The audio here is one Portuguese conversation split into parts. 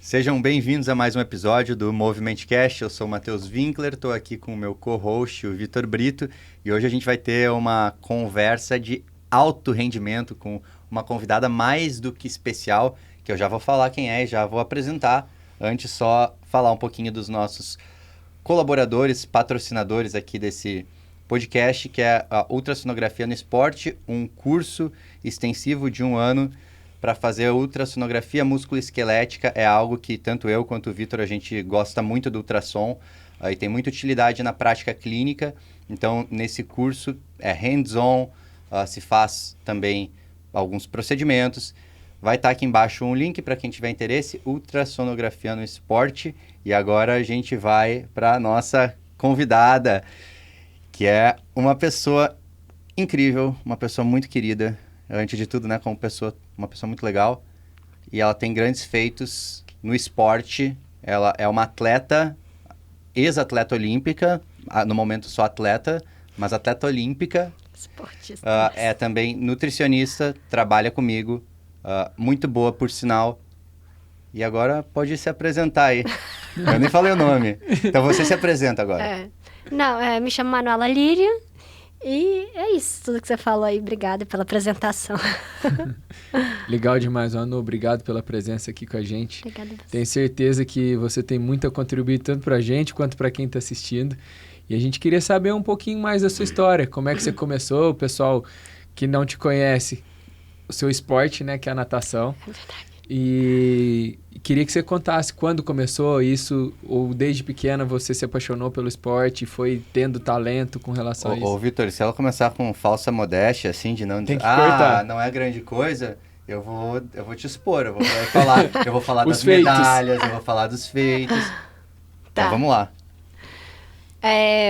Sejam bem-vindos a mais um episódio do Movimentcast. Eu sou o Matheus Winkler, estou aqui com o meu co-host, o Vitor Brito, e hoje a gente vai ter uma conversa de alto rendimento com uma convidada mais do que especial, que eu já vou falar quem é e já vou apresentar. Antes, só falar um pouquinho dos nossos colaboradores, patrocinadores aqui desse podcast, que é a Ultrassonografia no Esporte, um curso extensivo de 1 ano para fazer ultrassonografia musculoesquelética. É algo que tanto eu quanto o Vitor, a gente gosta muito do ultrassom e tem muita utilidade na prática clínica. Então, nesse curso é hands-on, se faz também alguns procedimentos. Vai estar aqui embaixo um link para quem tiver interesse, Ultrassonografia no Esporte. E agora a gente vai para a nossa convidada, que é uma pessoa incrível, uma pessoa muito querida, antes de tudo, né, como pessoa, uma pessoa muito legal. E ela tem grandes feitos no esporte. Ela é uma atleta, ex-atleta olímpica, no momento só atleta, mas atleta olímpica. Esportista. É também nutricionista, trabalha comigo, muito boa, por sinal. E agora pode se apresentar aí. Eu nem falei o nome. Então você se apresenta agora. Me chamo Manuela Líria e é isso, tudo que você falou aí. Obrigada pela apresentação. Legal demais, Manu. Obrigado pela presença aqui com a gente. Obrigada a você. Tenho certeza que você tem muito a contribuir tanto pra gente quanto para quem está assistindo. E a gente queria saber um pouquinho mais da sua história. Como é que você começou, o pessoal que não te conhece, o seu esporte, né, que é a natação. É verdade. E queria que você contasse quando começou isso, ou desde pequena você se apaixonou pelo esporte e foi tendo talento com relação a isso. Ô, Vitor, se ela começar com falsa modéstia, assim, de não Tem dizer, que cortar. não é grande coisa, eu vou te expor, eu vou falar Os das feitos. medalhas, eu vou falar dos feitos. Então, Tá. vamos lá.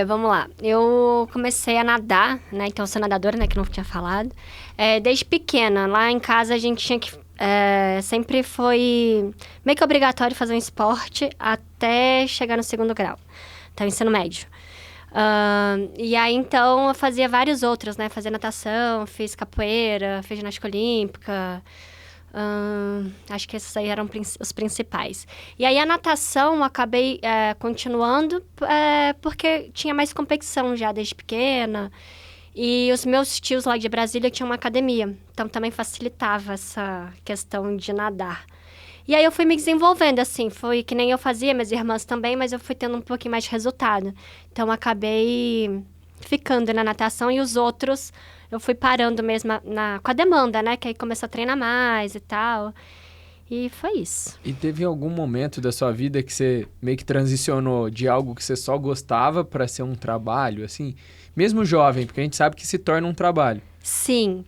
Vamos lá. Eu comecei a nadar, né? Então, eu sou nadadora, né? Que não tinha falado. Desde pequena. Lá em casa, a gente tinha que... sempre foi meio que obrigatório fazer um esporte até chegar no 2º grau. Então, ensino médio. E aí, então, eu fazia vários outros, né? Fazia natação, fiz capoeira, fiz ginástica olímpica. Acho que esses aí eram os principais. E aí, a natação eu acabei continuando porque tinha mais competição já desde pequena. E os meus tios lá de Brasília tinham uma academia. Então, também facilitava essa questão de nadar. E aí, eu fui me desenvolvendo, assim. Foi que nem eu fazia, minhas irmãs também, mas eu fui tendo um pouquinho mais de resultado. Então, eu acabei ficando na natação e os outros... Eu fui parando mesmo com a demanda, né? Que aí começou a treinar mais e tal. E foi isso. E teve algum momento da sua vida que você meio que transicionou de algo que você só gostava para ser um trabalho, assim? Mesmo jovem, porque a gente sabe que se torna um trabalho. Sim.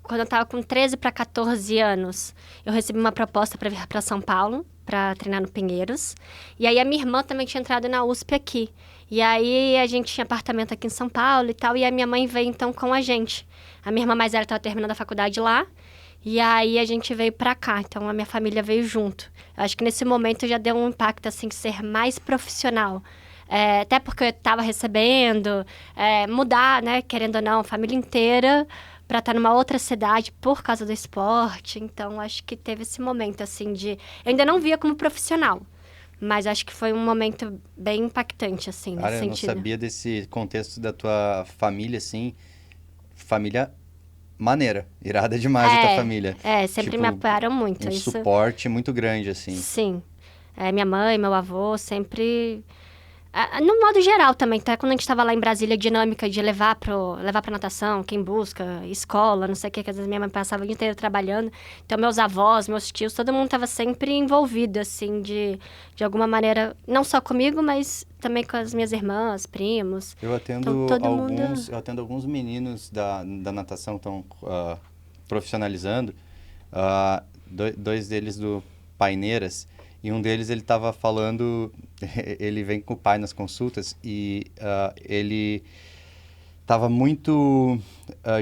Quando eu tava com 13 para 14 anos, eu recebi uma proposta para vir para São Paulo, para treinar no Pinheiros. E aí, a minha irmã também tinha entrado na USP aqui. E aí, a gente tinha apartamento aqui em São Paulo e tal, e a minha mãe veio, então, com a gente. A minha irmã mais velha estava terminando a faculdade lá, e aí a gente veio pra cá. Então, a minha família veio junto. Eu acho que nesse momento já deu um impacto, assim, de ser mais profissional. Até porque eu estava recebendo, mudar, né, querendo ou não, a família inteira para estar numa outra cidade por causa do esporte. Então, acho que teve esse momento, assim, de... Eu ainda não via como profissional, mas acho que foi um momento bem impactante, assim, Cara, nesse eu não sentido. sabia desse contexto da tua família, assim. Família maneira, irada demais a tua família. Sempre Tipo, me apoiaram muito. Um Isso, suporte muito grande, assim. sim. Minha mãe, meu avô, sempre... no modo geral também, tá? Quando a gente tava lá em Brasília, a dinâmica de levar pra natação, quem busca, escola, não sei o que, às vezes minha mãe passava o dia inteiro trabalhando. Então, meus avós, meus tios, todo mundo tava sempre envolvido, assim, de alguma maneira, não só comigo, mas também com as minhas irmãs, primos. Eu atendo, Então, todo mundo... alguns meninos da natação que estão profissionalizando, dois deles do Paineiras, e um deles ele estava falando, ele vem com o pai nas consultas e ele estava muito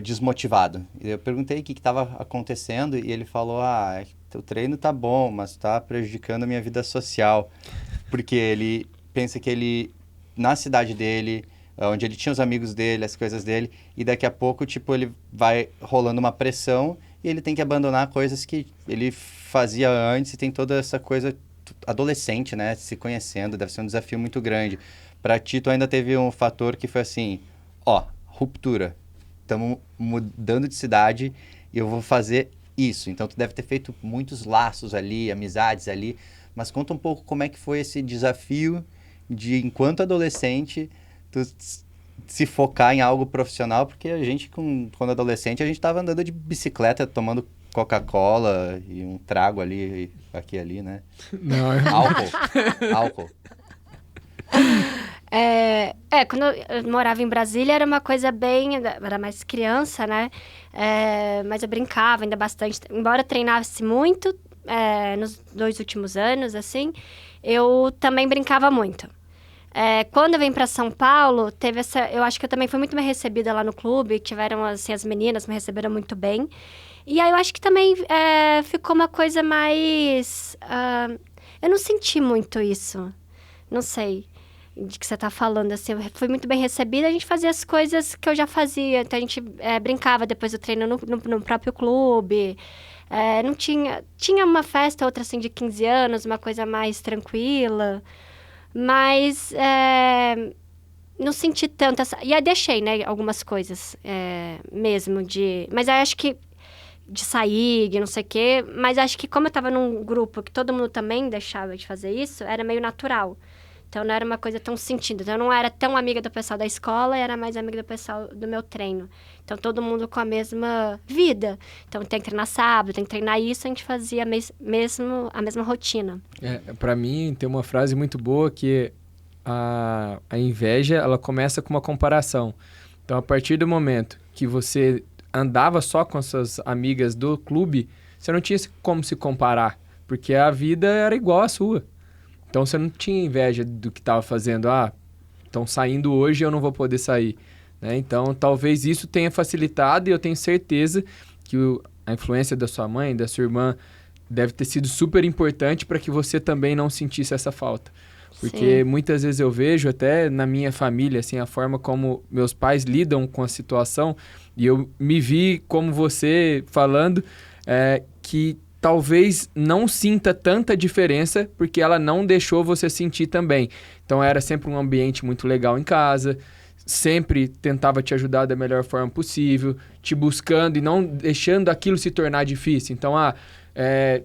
desmotivado. Eu perguntei o que estava acontecendo e ele falou, o treino tá bom, mas está prejudicando a minha vida social, porque ele pensa que ele, na cidade dele, onde ele tinha os amigos dele, as coisas dele, e daqui a pouco, tipo, ele vai rolando uma pressão e ele tem que abandonar coisas que ele fazia antes e tem toda essa coisa adolescente, né? Se conhecendo, deve ser um desafio muito grande. Para ti, tu ainda teve um fator que foi assim, ó, ruptura. Estamos mudando de cidade e eu vou fazer isso. Então, tu deve ter feito muitos laços ali, amizades ali. Mas conta um pouco como é que foi esse desafio de, enquanto adolescente, tu se focar em algo profissional, porque a gente, quando adolescente, a gente estava andando de bicicleta, tomando Coca-Cola e um trago ali, aqui e ali, né? Não, Álcool. Quando eu morava em Brasília, era uma coisa bem... Era mais criança, né? Mas eu brincava ainda bastante. Embora eu treinasse muito nos 2 últimos anos, assim, eu também brincava muito. Quando eu vim para São Paulo, teve essa... Eu acho que eu também fui muito bem recebida lá no clube. Tiveram, assim, as meninas me receberam muito bem. E aí eu acho que também ficou uma coisa mais... eu não senti muito isso. Não sei de que você tá falando, assim. Eu fui muito bem recebida, a gente fazia as coisas que eu já fazia. Então, a gente brincava depois do treino no próprio clube. Não tinha... Tinha uma festa, outra, assim, de 15 anos, uma coisa mais tranquila. Mas não senti tanto essa... E aí deixei, né, algumas coisas mesmo de... Mas eu acho que de sair, de não sei o quê. Mas acho que como eu tava num grupo que todo mundo também deixava de fazer isso, era meio natural. Então, não era uma coisa tão sentida. Então, eu não era tão amiga do pessoal da escola, era mais amiga do pessoal do meu treino. Então, todo mundo com a mesma vida. Então, tem que treinar sábado, tem que treinar isso, a gente fazia mesmo a mesma rotina. Para mim, tem uma frase muito boa que a inveja, ela começa com uma comparação. Então, a partir do momento que você andava só com as suas amigas do clube, você não tinha como se comparar, porque a vida era igual à sua. Então, você não tinha inveja do que estava fazendo. Estão saindo hoje e eu não vou poder sair. Né? Então, talvez isso tenha facilitado e eu tenho certeza que a influência da sua mãe, da sua irmã, deve ter sido super importante para que você também não sentisse essa falta. Porque Sim. muitas vezes eu vejo até na minha família, assim, a forma como meus pais lidam com a situação e eu me vi como você falando que talvez não sinta tanta diferença porque ela não deixou você sentir também. Então, era sempre um ambiente muito legal em casa, sempre tentava te ajudar da melhor forma possível, te buscando e não deixando aquilo se tornar difícil. Então,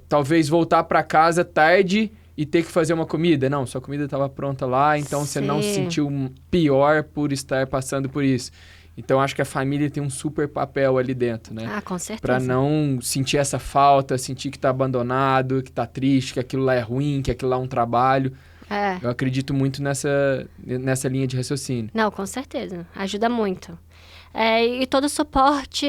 talvez voltar para casa tarde e ter que fazer uma comida. Não, sua comida estava pronta lá, então você não se sentiu pior por estar passando por isso. Então, acho que a família tem um super papel ali dentro, né? Com certeza. Para não sentir essa falta, sentir que tá abandonado, que tá triste, que aquilo lá é ruim, que aquilo lá é um trabalho. Eu acredito muito nessa linha de raciocínio. Não, com certeza. Ajuda muito. E todo o suporte...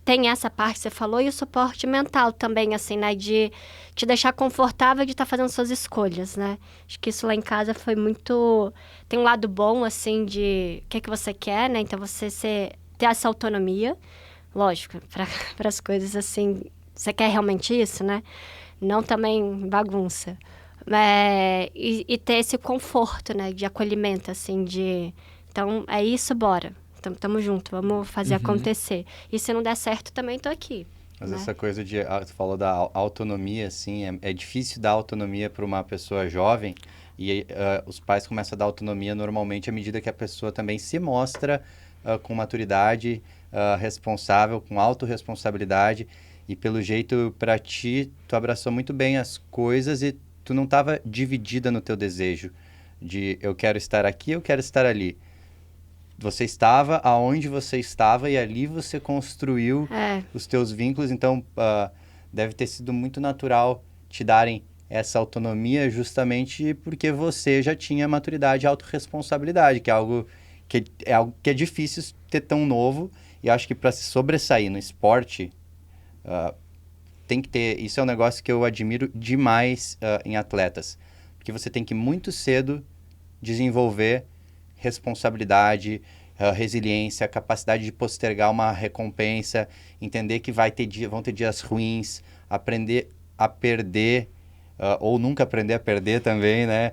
Tem essa parte que você falou e o suporte mental também, assim, né? De te deixar confortável de estar fazendo suas escolhas, né? Acho que isso lá em casa foi muito... Tem um lado bom, assim, de o que você quer, né? Então, você ter essa autonomia, lógico, para as coisas, assim... Você quer realmente isso, né? Não também bagunça. E ter esse conforto, né? De acolhimento, assim, de... Então, é isso, bora. Tamo junto, vamos fazer acontecer. E se não der certo, também tô aqui. Mas né? essa coisa de... Você falou da autonomia, assim, é difícil dar autonomia para uma pessoa jovem e os pais começam a dar autonomia normalmente à medida que a pessoa também se mostra com maturidade, responsável, com autorresponsabilidade. E pelo jeito, para ti, tu abraçou muito bem as coisas e tu não estava dividida no teu desejo de eu quero estar aqui, eu quero estar ali. Você estava aonde você estava e ali você construiu os teus vínculos. Então, deve ter sido muito natural te darem essa autonomia justamente porque você já tinha maturidade e autorresponsabilidade, que é algo que é difícil ter tão novo. E acho que para se sobressair no esporte, tem que ter... Isso é um negócio que eu admiro demais em atletas. Porque você tem que muito cedo desenvolver responsabilidade, resiliência, capacidade de postergar uma recompensa, entender que vão ter dias ruins, aprender a perder, ou nunca aprender a perder também, né?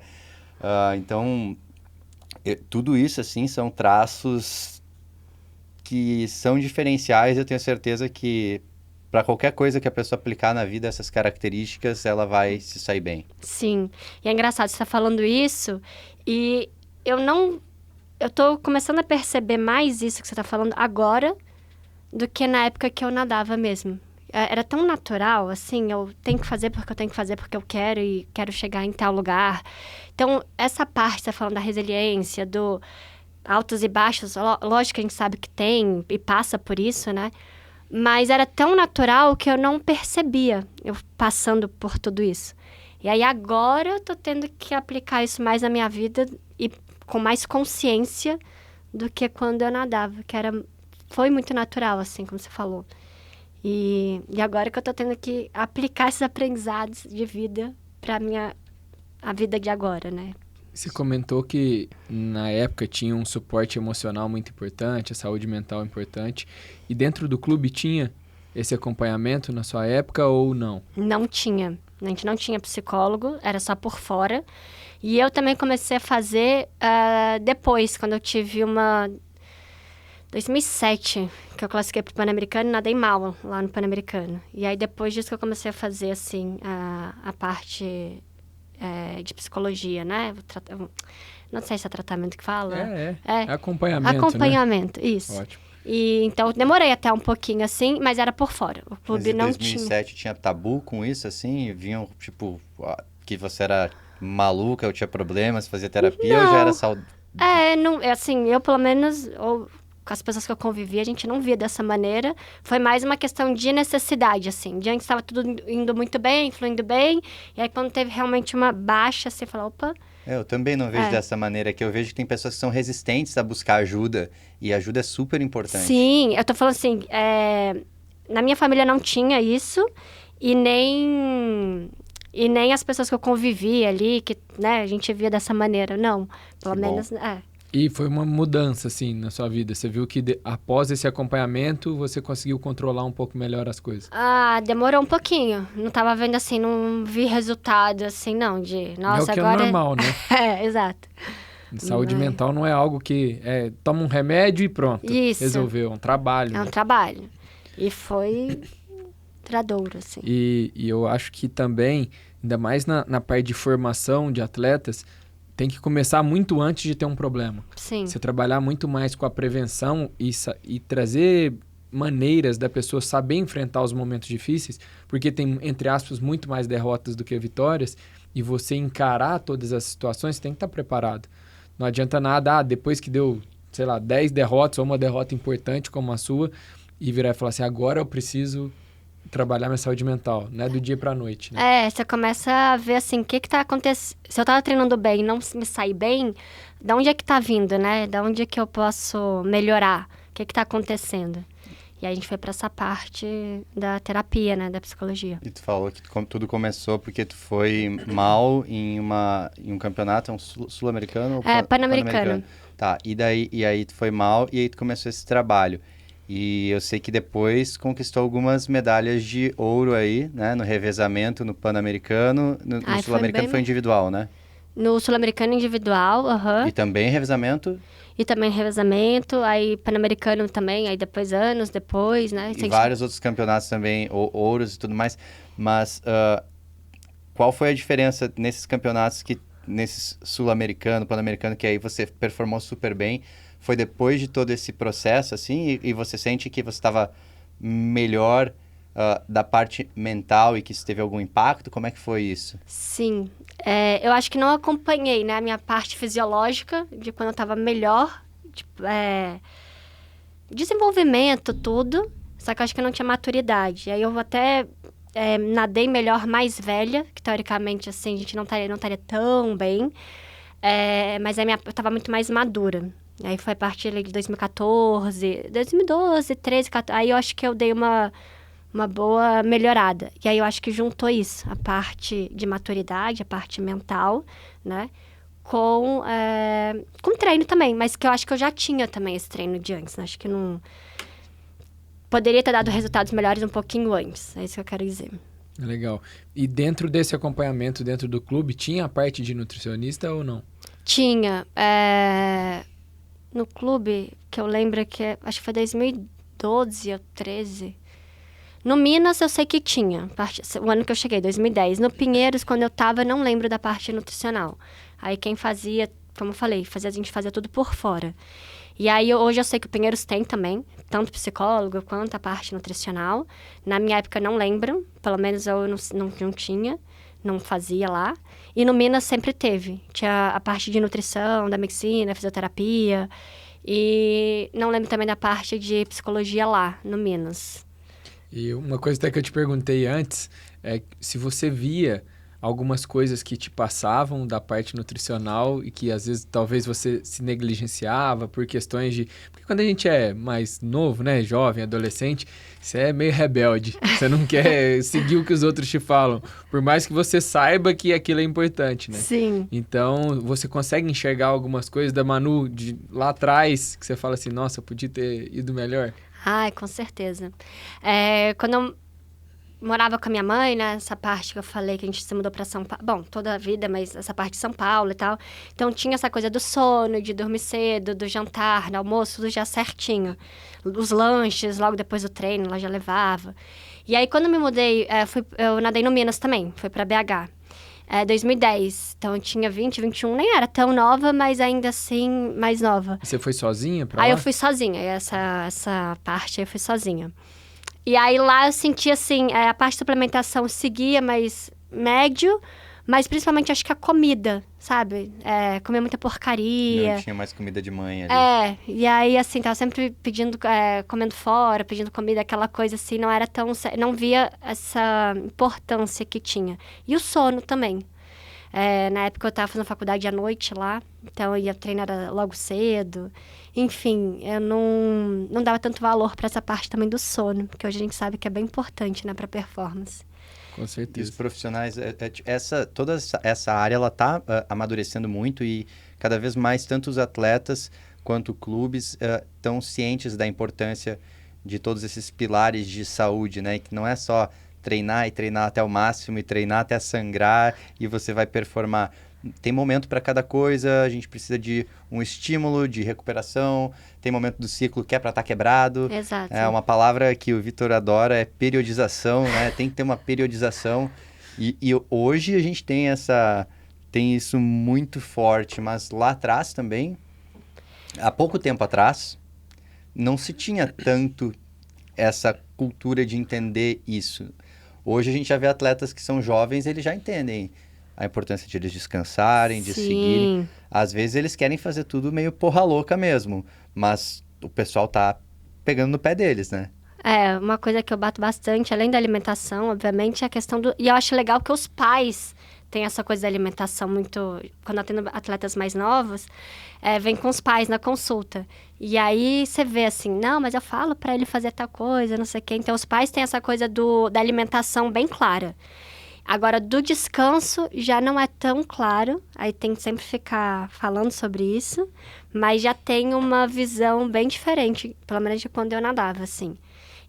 Então, tudo isso, assim, são traços que são diferenciais. Eu tenho certeza que para qualquer coisa que a pessoa aplicar na vida, essas características, ela vai se sair bem. Sim. E é engraçado, você tá falando isso e eu tô começando a perceber mais isso que você tá falando agora do que na época que eu nadava mesmo. Era tão natural, assim, eu tenho que fazer porque eu tenho que fazer porque eu quero e quero chegar em tal lugar. Então, essa parte, você tá falando da resiliência, do altos e baixos, lógico que a gente sabe que tem e passa por isso, né? Mas era tão natural que eu não percebia eu passando por tudo isso. E aí agora eu tô tendo que aplicar isso mais na minha vida e com mais consciência do que quando eu nadava, que foi muito natural, assim, como você falou. E agora que eu tô tendo que aplicar esses aprendizados de vida pra a vida de agora, né? Você comentou que na época tinha um suporte emocional muito importante, a saúde mental importante. E dentro do clube tinha esse acompanhamento na sua época ou não? Não tinha. A gente não tinha psicólogo, era só por fora. E eu também comecei a fazer depois, quando eu tive 2007, que eu classifiquei pro Pan-Americano e nadei mal lá no Pan-Americano. E aí, depois disso que eu comecei a fazer, assim, a parte de psicologia, né? Não sei se é tratamento que fala. É acompanhamento, acompanhamento, né? Isso. Ótimo. E, então, eu demorei até um pouquinho, assim, mas era por fora. O clube não tinha. Mas em 2007 tinha tabu com isso, assim? Vinham, tipo, que você era maluca, ou tinha problemas, fazia terapia, ou já era saudável? Assim, eu pelo menos... com as pessoas que eu convivi, a gente não via dessa maneira. Foi mais uma questão de necessidade, assim. De antes estava tudo indo muito bem, fluindo bem. E aí, quando teve realmente uma baixa, você fala, opa... Eu também não vejo dessa maneira, que eu vejo que tem pessoas que são resistentes a buscar ajuda. E ajuda é super importante. Sim, eu tô falando assim, na minha família não tinha isso. E nem as pessoas que eu convivi ali, que, né, a gente via dessa maneira. Não, pelo menos... E foi uma mudança, assim, na sua vida? Você viu que após esse acompanhamento, você conseguiu controlar um pouco melhor as coisas? Demorou um pouquinho. Não tava vendo, assim, não vi resultado, assim, não, de... Nossa, é o que agora... é normal, né? Exato. Saúde mental não é algo que... toma um remédio e pronto. Isso. Resolveu, é um trabalho. É um trabalho. E foi duradouro, assim. E eu acho que também, ainda mais na parte de formação de atletas... Tem que começar muito antes de ter um problema. Sim. Você trabalhar muito mais com a prevenção e trazer maneiras da pessoa saber enfrentar os momentos difíceis, porque tem, entre aspas, muito mais derrotas do que vitórias, e você encarar todas as situações, você tem que estar preparado. Não adianta nada, depois que deu, sei lá, 10 derrotas ou uma derrota importante como a sua, e virar e falar assim, agora eu preciso trabalhar minha saúde mental, não é do dia pra noite, né? Você começa a ver, assim, o que tá acontecendo. Se eu tava treinando bem e não me sair bem, de onde é que tá vindo, né? De onde é que eu posso melhorar? O que tá acontecendo? E aí a gente foi pra essa parte da terapia, né? Da psicologia. E tu falou que tudo começou porque tu foi mal em um campeonato, sul-americano? Pan-americano. Tá, e aí tu foi mal e aí tu começou esse trabalho. E eu sei que depois conquistou algumas medalhas de ouro aí, né? No revezamento, no Pan-Americano. No Sul-Americano foi individual, né? No Sul-Americano individual, E também revezamento? E também revezamento, aí Pan-Americano também, aí depois anos depois, né? E vários outros campeonatos também, ouros e tudo mais. Mas qual foi a diferença nesses campeonatos, nesses Sul-Americano, Pan-Americano, que aí você performou super bem? Foi depois de todo esse processo, assim, e você sente que você estava melhor da parte mental e que isso teve algum impacto? Como é que foi isso? Sim. Eu acho que não acompanhei, né, a minha parte fisiológica de quando eu estava melhor, tipo, desenvolvimento, tudo, só que eu acho que eu não tinha maturidade. Aí eu até nadei melhor mais velha, que teoricamente, assim, a gente não estaria tão bem, mas eu estava muito mais madura. Aí foi a partir de 2014, 2012, 13, 14. Aí eu acho que eu dei uma boa melhorada. E aí eu acho que juntou isso, a parte de maturidade, a parte mental, né? Com treino também, mas que eu acho que eu já tinha também esse treino de antes, né? Acho que não... Poderia ter dado resultados melhores um pouquinho antes, é isso que eu quero dizer. Legal. E dentro desse acompanhamento, dentro do clube, tinha a parte de nutricionista ou não? Tinha. No clube, que eu lembro que acho que foi 2012 ou 13. No Minas, eu sei que tinha, o ano que eu cheguei, 2010. No Pinheiros, quando eu tava, não lembro da parte nutricional. Aí quem fazia, como eu falei, a gente fazia tudo por fora. E aí, hoje eu sei que o Pinheiros tem também, tanto psicólogo quanto a parte nutricional. Na minha época, não lembro, pelo menos eu não tinha, não fazia lá. E no Minas sempre teve. Tinha a parte de nutrição, da medicina, fisioterapia. E não lembro também da parte de psicologia lá, no Minas. E uma coisa até que eu te perguntei antes é se você via algumas coisas que te passavam da parte nutricional e que às vezes talvez você se negligenciava por questões de... Porque quando a gente é mais novo, né, jovem, adolescente, você é meio rebelde. Você não quer seguir o que os outros te falam, por mais que você saiba que aquilo é importante, né? Sim. Então, você consegue enxergar algumas coisas da Manu de lá atrás que você fala assim, nossa, podia ter ido melhor? Ai, com certeza. Quando eu morava com a minha mãe, né? Essa parte que eu falei que a gente se mudou pra São Paulo. Bom, toda a vida, mas essa parte de São Paulo e tal. Então, tinha essa coisa do sono, de dormir cedo, do jantar, do almoço, tudo já certinho. Os lanches, logo depois do treino, ela já levava. E aí, quando eu me mudei, eu nadei no Minas também. Fui pra BH. 2010. Então, eu tinha 20, 21. Nem era tão nova, mas ainda assim, mais nova. Você foi sozinha pra lá? Aí eu fui sozinha, essa parte aí eu fui sozinha. E aí lá eu senti assim, a parte de suplementação seguia, mas médio, mas principalmente acho que a comida, sabe? Comer muita porcaria. Não tinha mais comida de mãe ali. E aí assim, tava sempre pedindo, comendo fora, pedindo comida, aquela coisa assim, não era tão... Não via essa importância que tinha. E o sono também. Na época eu estava fazendo faculdade à noite lá, então eu ia treinar logo cedo. Enfim, eu não dava tanto valor para essa parte também do sono, porque hoje a gente sabe que é bem importante, né, para performance. Com E certeza. os profissionais, toda essa área, ela está amadurecendo muito e cada vez mais tanto os atletas quanto clubes estão cientes da importância de todos esses pilares de saúde, né? Que não é só treinar e treinar até o máximo e treinar até sangrar e você vai performar. Tem momento para cada coisa, a gente precisa de um estímulo, de recuperação, tem momento do ciclo que é para estar quebrado. Exato. Uma palavra que o Vitor adora é periodização, né? Tem que ter uma periodização. E hoje a gente tem isso muito forte, mas lá atrás também, há pouco tempo atrás, não se tinha tanto essa cultura de entender isso. Hoje a gente já vê atletas que são jovens, eles já entendem a importância de eles descansarem, de seguirem. Às vezes eles querem fazer tudo meio porra louca mesmo, mas o pessoal tá pegando no pé deles, né? Uma coisa que eu bato bastante, além da alimentação, obviamente, é a questão do... E eu acho legal que os pais têm essa coisa da alimentação muito... Quando eu atendo atletas mais novos, vem com os pais na consulta. E aí você vê assim, não, mas eu falo pra ele fazer tal coisa, não sei o quê. Então, os pais têm essa coisa da alimentação bem clara. Agora, do descanso, já não é tão claro. Aí tem que sempre ficar falando sobre isso. Mas já tem uma visão bem diferente, pelo menos de quando eu nadava, assim.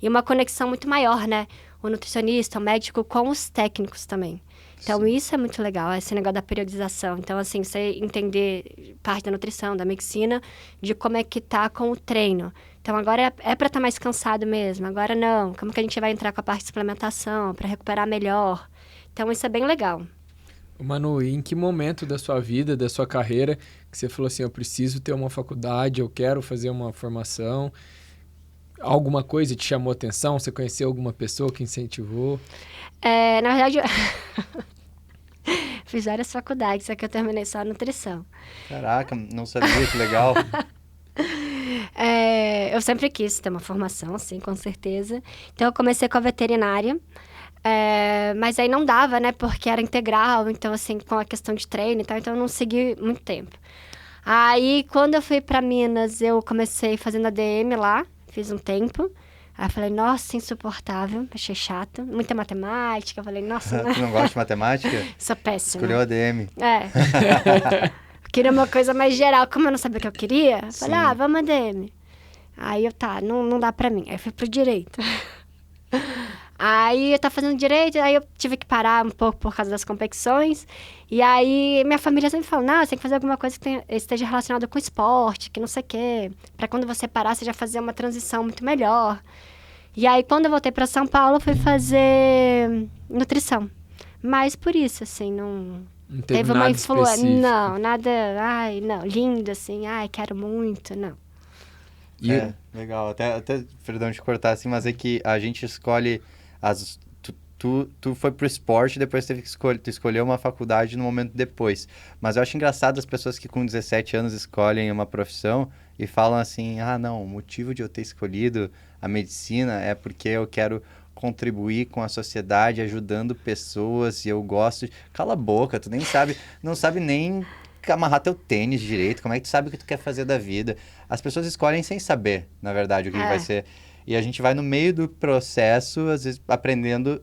E uma conexão muito maior, né? O nutricionista, o médico com os técnicos também. Então, Isso é muito legal, esse negócio da periodização. Então, assim, você entender parte da nutrição, da medicina, de como é que tá com o treino. Então, agora é para estar mais cansado mesmo, agora não. Como que a gente vai entrar com a parte de suplementação para recuperar melhor? Então, isso é bem legal. Manu, e em que momento da sua vida, da sua carreira, que você falou assim, eu preciso ter uma faculdade, eu quero fazer uma formação... Alguma coisa te chamou a atenção? Você conheceu alguma pessoa que incentivou? Na verdade, fiz várias faculdades, só que eu terminei só a nutrição. Caraca, não sabia, que legal. Eu sempre quis ter uma formação, assim, com certeza. Então, eu comecei com a veterinária. Mas aí não dava, né? Porque era integral, então, assim, com a questão de treino e tal. Então, eu não segui muito tempo. Aí, quando eu fui para Minas, eu comecei fazendo ADM lá. Fiz um tempo. Aí eu falei, nossa, insuportável. Achei chato. Muita matemática. Eu falei, nossa... Tu não gosta de matemática? Sou péssima. Escolheu ADM. Queria uma coisa mais geral. Como eu não sabia o que eu queria, eu falei, vamos ADM. Aí eu, não dá pra mim. Aí eu fui pro direito. Aí eu tava fazendo direito, aí eu tive que parar um pouco por causa das competições. E aí minha família sempre falou, não, você tem que fazer alguma coisa que esteja relacionada com esporte, que não sei o quê. Pra quando você parar, você já fazer uma transição muito melhor. E aí, quando eu voltei para São Paulo, eu fui fazer nutrição. Mas por isso, assim, não Não teve teve uma nada influência. específico. Não, nada, ai, não, lindo, assim, ai, quero muito, não. E Legal. Até, perdão de cortar assim, mas é que a gente escolhe tu foi pro esporte, depois teve que escolher uma faculdade no momento depois. Mas eu acho engraçado as pessoas que com 17 anos escolhem uma profissão e falam assim, ah, não, o motivo de eu ter escolhido a medicina é porque eu quero contribuir com a sociedade, ajudando pessoas e eu gosto de... Cala a boca, tu nem sabe, não sabe nem amarrar teu tênis direito, como é que tu sabe o que tu quer fazer da vida? As pessoas escolhem sem saber, na verdade, o que vai ser. E a gente vai no meio do processo, às vezes, aprendendo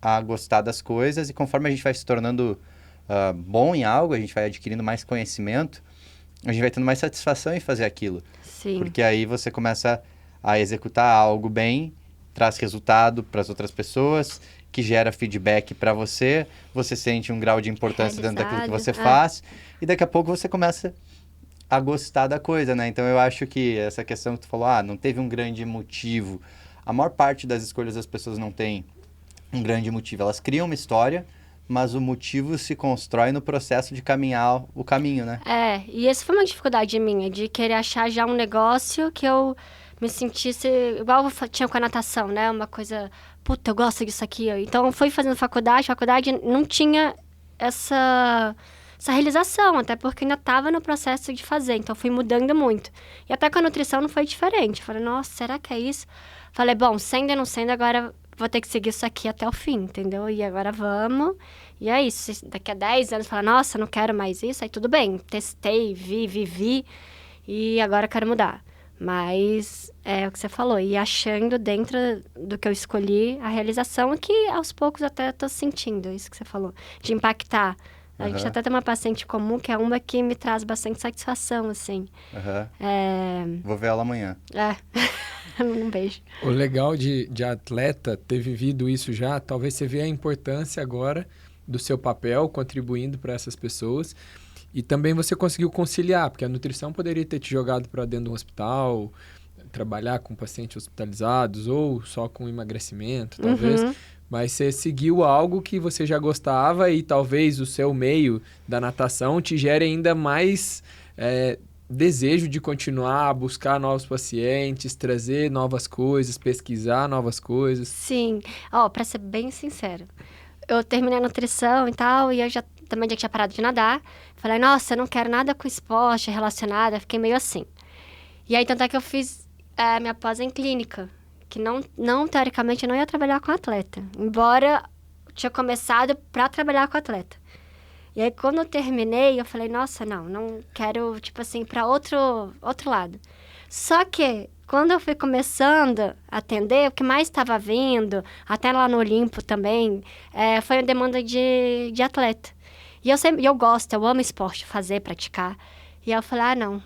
a gostar das coisas e conforme a gente vai se tornando bom em algo, a gente vai adquirindo mais conhecimento, a gente vai tendo mais satisfação em fazer aquilo. Sim. Porque aí você começa a executar algo bem, traz resultado para as outras pessoas, que gera feedback para você, você sente um grau de importância dentro daquilo que você faz, e daqui a pouco você começa a gostar da coisa, né? Então eu acho que essa questão que tu falou, não teve um grande motivo. A maior parte das escolhas das pessoas não tem um grande motivo. Elas criam uma história, mas o motivo se constrói no processo de caminhar o caminho, né? E essa foi uma dificuldade minha, de querer achar já um negócio que eu me sentisse... Igual eu tinha com a natação, né? Uma coisa... Puta, eu gosto disso aqui. Então, eu fui fazendo faculdade não tinha essa realização, até porque ainda estava no processo de fazer. Então, eu fui mudando muito. E até com a nutrição não foi diferente. Falei, nossa, será que é isso? Falei, bom, sendo ou não sendo, agora vou ter que seguir isso aqui até o fim, entendeu? E agora vamos. E é isso. Se daqui a 10 anos falar, nossa, não quero mais isso, aí tudo bem. Testei, vivi, e agora quero mudar. Mas é o que você falou, e achando dentro do que eu escolhi a realização que aos poucos até tô sentindo, isso que você falou, de impactar. A gente até tem uma paciente comum que é uma que me traz bastante satisfação, assim. Vou ver ela amanhã. Um beijo. O legal de atleta ter vivido isso já, talvez você vê a importância agora do seu papel contribuindo para essas pessoas. E também você conseguiu conciliar, porque a nutrição poderia ter te jogado para dentro de um hospital, trabalhar com pacientes hospitalizados ou só com emagrecimento, talvez. Mas você seguiu algo que você já gostava e talvez o seu meio da natação te gere ainda mais desejo de continuar a buscar novos pacientes, trazer novas coisas, pesquisar novas coisas. Sim. Para ser bem sincera, eu terminei a nutrição e tal, e eu também já tinha parado de nadar. Falei, nossa, eu não quero nada com esporte relacionado. Fiquei meio assim. E aí, tanto é que eu fiz minha pós em clínica. Que não, teoricamente, eu não ia trabalhar com atleta. Embora eu tinha começado para trabalhar com atleta. E aí, quando eu terminei, eu falei, nossa, não quero, tipo assim, para outro lado. Só que, quando eu fui começando a atender, o que mais estava vindo, até lá no Olimpo também, foi a demanda de atleta. E eu gosto, eu amo esporte, fazer, praticar. E aí eu falei, não.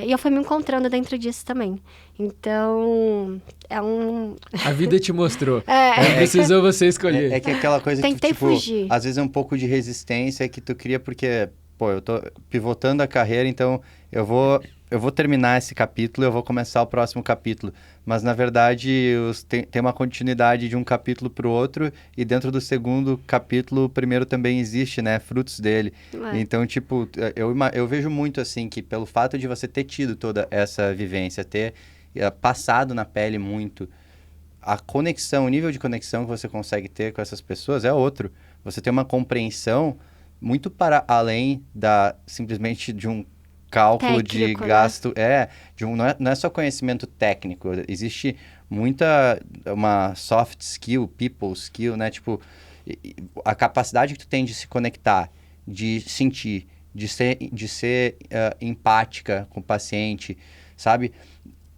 E eu fui me encontrando dentro disso também. Então, A vida te mostrou. Não precisou você escolher. É que aquela coisa Tentei que, tipo, fugir. às vezes é um pouco de resistência que tu cria porque, eu tô pivotando a carreira, então eu vou terminar esse capítulo e eu vou começar o próximo capítulo. Mas, na verdade, tem uma continuidade de um capítulo para o outro e dentro do segundo capítulo, o primeiro também existe, né? Frutos dele. Então, tipo, eu vejo muito, assim, que pelo fato de você ter tido toda essa vivência, ter passado na pele muito, a conexão, o nível de conexão que você consegue ter com essas pessoas é outro. Você tem uma compreensão muito para além simplesmente de um cálculo técnico, de gasto, não é só conhecimento técnico, existe uma soft skill, people skill, né, tipo, a capacidade que tu tem de se conectar, de sentir, de ser empática com o paciente, sabe?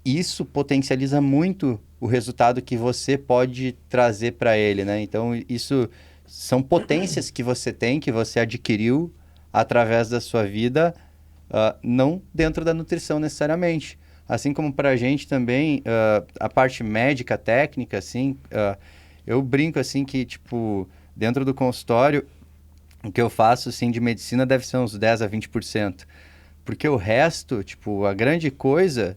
Isso potencializa muito o resultado que você pode trazer para ele, né? Então, isso são potências que você tem, que você adquiriu através da sua vida, não dentro da nutrição necessariamente. Assim como para a gente também, a parte médica, técnica, assim, eu brinco assim que, tipo, dentro do consultório, o que eu faço, assim, de medicina deve ser uns 10 a 20%. Porque o resto, tipo, a grande coisa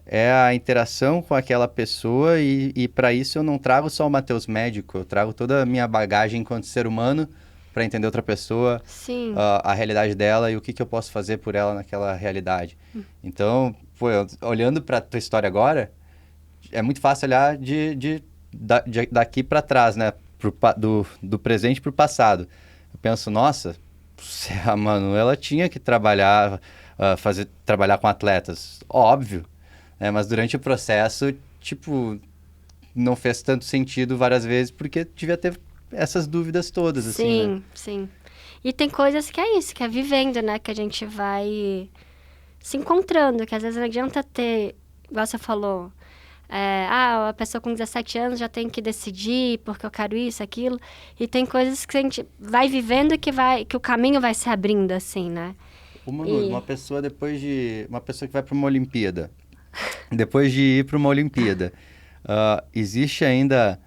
é a interação com aquela pessoa e para isso eu não trago só o Matheus médico, eu trago toda a minha bagagem enquanto ser humano para entender outra pessoa, Sim. a realidade dela e o que eu posso fazer por ela naquela realidade. Então, pô, olhando para tua história agora, é muito fácil olhar daqui para trás, né? Do presente para o passado. Eu penso, nossa, a Manuela tinha que trabalhar, trabalhar com atletas. Óbvio, né? Mas durante o processo, tipo, não fez tanto sentido várias vezes, porque devia ter essas dúvidas todas, assim, né? Sim. E tem coisas que é isso, que é vivendo, né? Que a gente vai se encontrando, que às vezes não adianta ter, igual você falou, a pessoa com 17 anos já tem que decidir porque eu quero isso, aquilo. E tem coisas que a gente vai vivendo que o caminho vai se abrindo, assim, né? Uma pessoa uma pessoa que vai para uma Olimpíada, depois de ir para uma Olimpíada, existe ainda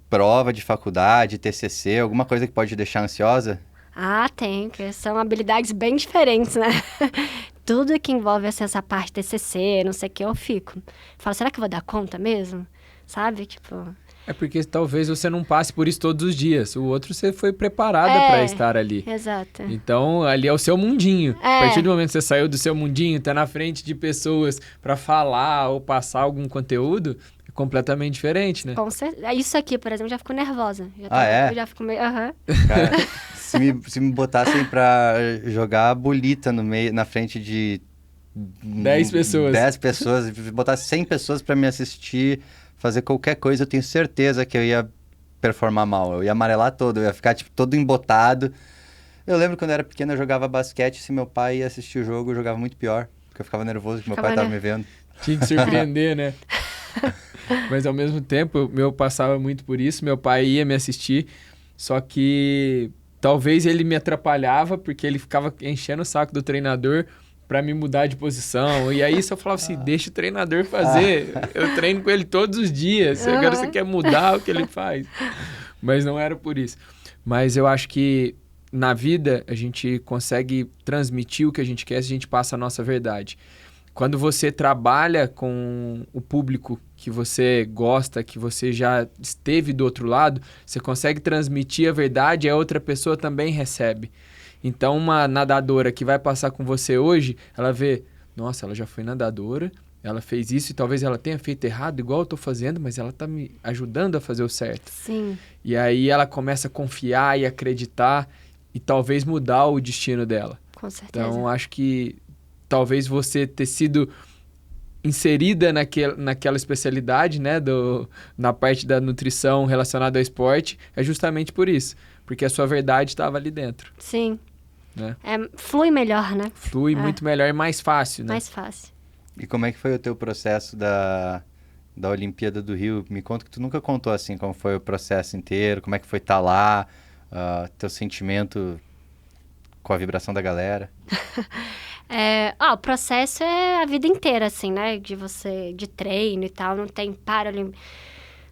prova de faculdade, TCC, alguma coisa que pode te deixar ansiosa? Ah, tem, que são habilidades bem diferentes, né? Tudo que envolve assim, essa parte TCC, não sei o que, eu fico. Falo, será que eu vou dar conta mesmo? Sabe? Tipo... É porque talvez você não passe por isso todos os dias. O outro você foi preparada para estar ali. Exato. Então, ali é o seu mundinho. É. A partir do momento que você saiu do seu mundinho, tá na frente de pessoas para falar ou passar algum conteúdo, é completamente diferente, né? Com certeza. Isso aqui, por exemplo, já fico nervosa. É? Eu já fico meio... Aham. Cara, se me botassem pra jogar bolita na frente de 10 pessoas. 10 pessoas, botasse 100 pessoas pra me assistir, fazer qualquer coisa, eu tenho certeza que eu ia performar mal. Eu ia amarelar todo, eu ia ficar tipo, todo embotado. Eu lembro quando eu era pequeno, eu jogava basquete, se meu pai ia assistir o jogo, eu jogava muito pior, porque eu ficava nervoso que meu pai tava me vendo. Tinha que surpreender, né? Mas ao mesmo tempo, eu passava muito por isso, meu pai ia me assistir, só que talvez ele me atrapalhava, porque ele ficava enchendo o saco do treinador para me mudar de posição. E aí, se eu falava assim, deixa o treinador fazer. Eu treino com ele todos os dias. Agora você quer mudar o que ele faz. Mas não era por isso. Mas eu acho que na vida a gente consegue transmitir o que a gente quer se a gente passa a nossa verdade. Quando você trabalha com o público que você gosta, que você já esteve do outro lado, você consegue transmitir a verdade e a outra pessoa também recebe. Então, uma nadadora que vai passar com você hoje, ela vê, nossa, ela já foi nadadora, ela fez isso e talvez ela tenha feito errado, igual eu estou fazendo, mas ela está me ajudando a fazer o certo. Sim. E aí ela começa a confiar e acreditar e talvez mudar o destino dela. Com certeza. Então, acho que talvez você ter sido inserida naquela especialidade, né, na parte da nutrição relacionada ao esporte, é justamente por isso. Porque a sua verdade estava ali dentro. Sim. Né? Flui melhor, né? Flui muito melhor e mais fácil, né? Mais fácil. E como é que foi o teu processo da Olimpíada do Rio? Me conta que tu nunca contou assim como foi o processo inteiro, como é que foi estar lá, teu sentimento com a vibração da galera. O processo é a vida inteira, assim, né? De treino e tal, não tem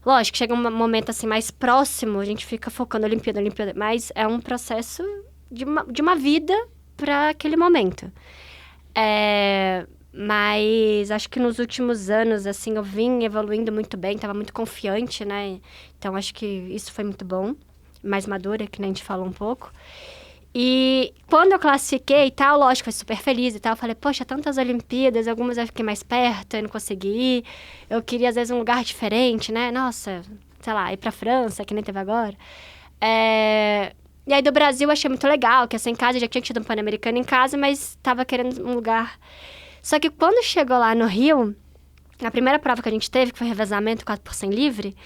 Lógico, chega um momento assim mais próximo, a gente fica focando Olimpíada, mas é um processo de uma vida para aquele momento. Mas acho que nos últimos anos, assim, eu vim evoluindo muito bem, estava muito confiante, né? Então, acho que isso foi muito bom. Mais madura, que nem a gente falou um pouco. E quando eu classifiquei e tal, lógico, foi super feliz e tal. Eu falei, poxa, tantas Olimpíadas, algumas eu fiquei mais perto, eu não consegui ir. Eu queria, às vezes, um lugar diferente, né? Nossa, sei lá, ir pra França, que nem teve agora. E aí, do Brasil, eu achei muito legal, que assim, em casa, eu já tinha tido um Pan-Americano em casa, mas tava querendo um lugar... Só que quando chegou lá no Rio, a primeira prova que a gente teve, que foi revezamento 4x100 livre...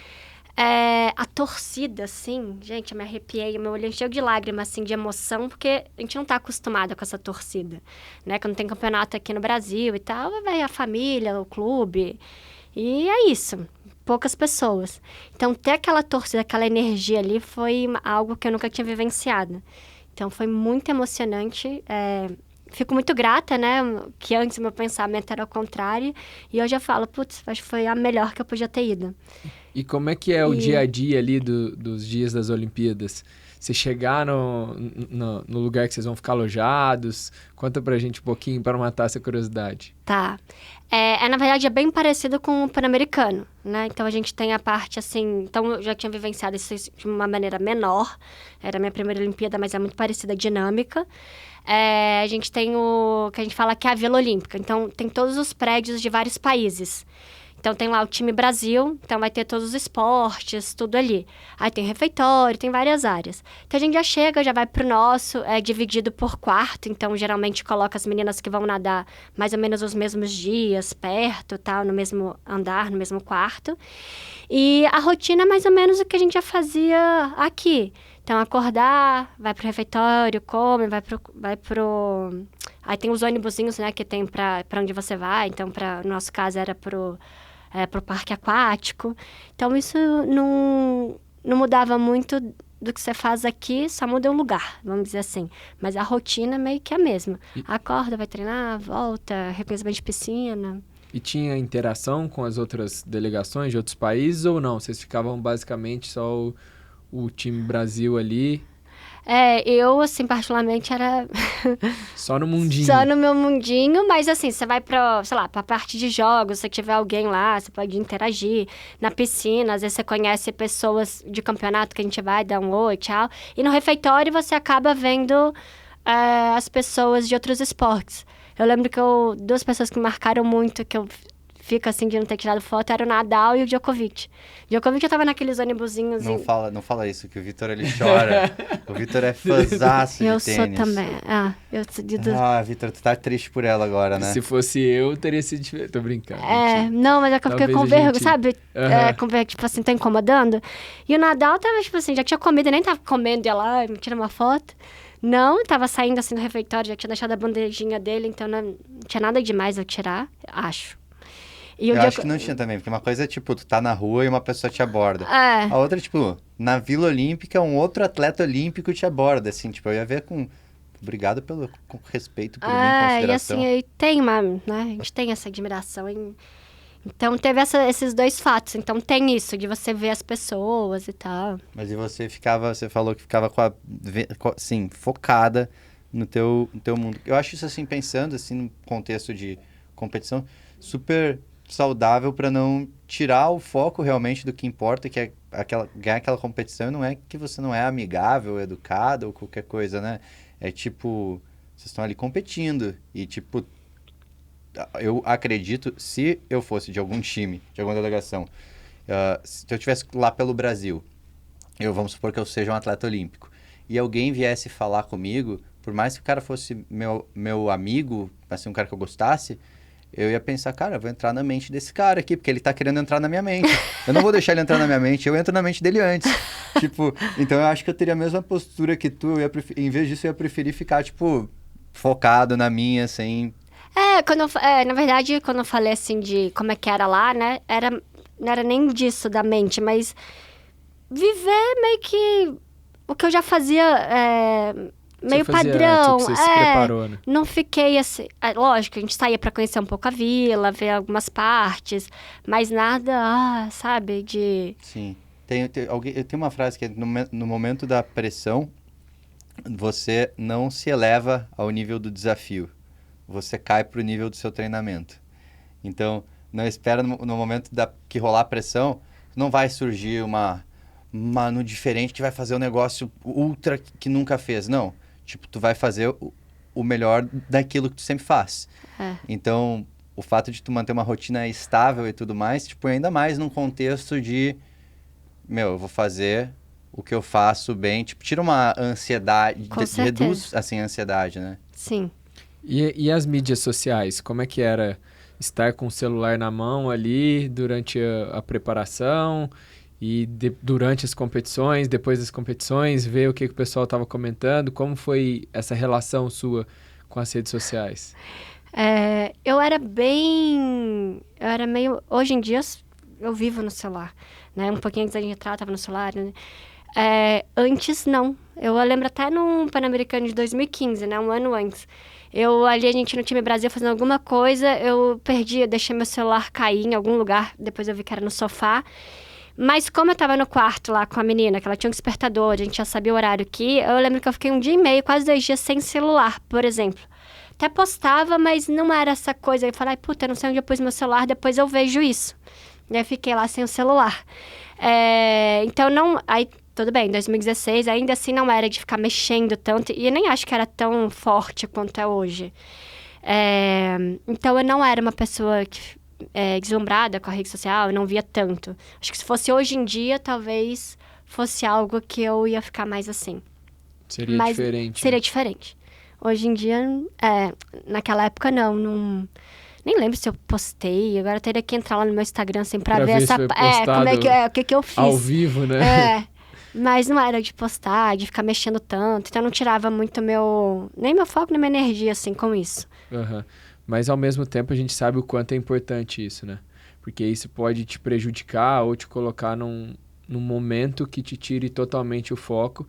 a torcida, assim, gente, eu me arrepiei, meu olho encheu de lágrimas, assim, de emoção, porque a gente não tá acostumada com essa torcida, né? Quando tem campeonato aqui no Brasil e tal, vai a família, o clube, e é isso, poucas pessoas. Então, ter aquela torcida, aquela energia ali, foi algo que eu nunca tinha vivenciado. Então, foi muito emocionante, fico muito grata, né? Que antes o meu pensamento era o contrário, e hoje eu falo, putz, acho que foi a melhor que eu podia ter ido. E como é que é o dia a dia ali dos dias das Olimpíadas? você chegar no lugar que vocês vão ficar alojados? Conta pra gente um pouquinho para matar essa curiosidade. Tá. Na verdade, é bem parecido com o Pan-Americano, né? Então, a gente tem a parte, assim... Então, eu já tinha vivenciado isso de uma maneira menor. Era a minha primeira Olimpíada, mas é muito parecida a dinâmica. A gente tem o que a gente fala que é a Vila Olímpica. Então, tem todos os prédios de vários países. Então, tem lá o time Brasil, então vai ter todos os esportes, tudo ali. Aí tem refeitório, tem várias áreas. Então, a gente já chega, já vai pro nosso, é dividido por quarto. Então, geralmente, coloca as meninas que vão nadar mais ou menos os mesmos dias, perto, tal, no mesmo andar, no mesmo quarto. E a rotina é mais ou menos o que a gente já fazia aqui. Então, acordar, vai pro refeitório, come, vai pro... Aí tem os ônibusinhos, né, que tem pra onde você vai. Então, no nosso caso, era pro parque aquático. Então, isso não mudava muito do que você faz aqui, só muda o lugar, vamos dizer assim. Mas a rotina é meio que a mesma. Acorda, vai treinar, volta, reconhecimento de piscina. E tinha interação com as outras delegações de outros países ou não? Vocês ficavam basicamente só o time Brasil ali? Eu, assim, particularmente, era... Só no mundinho. Só no meu mundinho, mas assim, você vai pra parte de jogos, se tiver alguém lá, você pode interagir. Na piscina, às vezes você conhece pessoas de campeonato que a gente vai dar um oi, tchau. E no refeitório você acaba vendo as pessoas de outros esportes. Eu lembro que duas pessoas que me marcaram muito, que eu fico assim de não ter tirado foto, era o Nadal e o Djokovic. Djokovic eu tava naqueles ônibusinhos... Não fala isso, que o Vitor, ele chora. O Vitor é fãzaço de tênis. Eu sou também. Vitor, tu tá triste por ela agora, né? Se fosse eu, teria sido diferente. Tô brincando. Não, mas é que eu fiquei com vergonha, sabe? Com vergonha, tipo assim, tá incomodando. E o Nadal tava, tipo assim, já tinha comido, nem tava comendo, ia lá, me tira uma foto. Não, tava saindo assim do refeitório, já tinha deixado a bandejinha dele, então não tinha nada demais eu tirar, acho. Eu acho que não tinha também, porque uma coisa é, tipo, tu tá na rua e uma pessoa te aborda. A outra é, tipo, na Vila Olímpica, um outro atleta olímpico te aborda, assim, tipo, eu ia ver obrigado com respeito por mim, consideração. E assim, tem né, a gente tem essa admiração. Então, teve esses dois fatos. Então, tem isso, de você ver as pessoas e tal. Mas e você falou que ficava assim, focada no teu mundo. Eu acho isso, assim, pensando, assim, no contexto de competição, super saudável para não tirar o foco realmente do que importa, que é ganhar aquela competição. Não é que você não é amigável, educado ou qualquer coisa, né? É tipo, vocês estão ali competindo e tipo, eu acredito, se eu fosse de algum time, de alguma delegação, se eu estivesse lá pelo Brasil, vamos supor que eu seja um atleta olímpico, e alguém viesse falar comigo, por mais que o cara fosse meu amigo, assim, um cara que eu gostasse, eu ia pensar, cara, eu vou entrar na mente desse cara aqui, porque ele tá querendo entrar na minha mente. Eu não vou deixar ele entrar na minha mente, eu entro na mente dele antes. Tipo, então eu acho que eu teria a mesma postura que tu, em vez disso eu ia preferir ficar, tipo, focado na minha, assim... na verdade, quando eu falei, assim, de como é que era lá, né, não era nem disso da mente, mas viver meio que o que eu já fazia... meio padrão. Você se preparou, né? Não fiquei assim... lógico, a gente saía pra conhecer um pouco a vila, ver algumas partes, mas nada, sabe, de... Sim. Eu tenho uma frase que é, no momento da pressão, você não se eleva ao nível do desafio. Você cai pro nível do seu treinamento. Então, não espera no momento que rolar a pressão, não vai surgir uma no diferente que vai fazer um negócio ultra que nunca fez. Não. Tipo, tu vai fazer o melhor daquilo que tu sempre faz. Então, o fato de tu manter uma rotina estável e tudo mais, tipo, ainda mais num contexto de, eu vou fazer o que eu faço bem. Tipo, tira uma ansiedade, reduz, assim, a ansiedade, né? Sim. E as mídias sociais? Como é que era estar com o celular na mão ali durante a preparação... E durante as competições, depois das competições, ver o que o pessoal estava comentando? Como foi essa relação sua com as redes sociais? Eu era meio... Hoje em dia, eu vivo no celular, né? Um pouquinho antes da gente entrar, eu estava no celular, né? Antes, não. Eu lembro até num Pan-Americano de 2015, né? Um ano antes. A gente no time Brasil fazendo alguma coisa, eu deixei meu celular cair em algum lugar, depois eu vi que era no sofá. Mas como eu tava no quarto lá com a menina, que ela tinha um despertador, a gente já sabia o horário que eu lembro que eu fiquei 1 dia e meio, quase 2 dias sem celular, por exemplo. Até postava, mas não era essa coisa. Eu falei, puta, eu não sei onde eu pus meu celular, depois eu vejo isso. E aí fiquei lá sem o celular. Então, não... Aí, tudo bem, em 2016, ainda assim não era de ficar mexendo tanto. E eu nem acho que era tão forte quanto é hoje. Então, eu não era uma pessoa deslumbrada com a rede social, eu não via tanto. Acho que se fosse hoje em dia, talvez fosse algo que eu ia ficar mais assim. Seria diferente. Seria diferente. Hoje em dia, naquela época, não... Nem lembro se eu postei. Agora eu teria que entrar lá no meu Instagram, assim, pra ver essa... como é que eu fiz. Ao vivo, né? Mas não era de postar, de ficar mexendo tanto. Então, não tirava muito nem meu foco, nem minha energia, assim, com isso. Uhum. Mas, ao mesmo tempo, a gente sabe o quanto é importante isso, né? Porque isso pode te prejudicar ou te colocar num momento que te tire totalmente o foco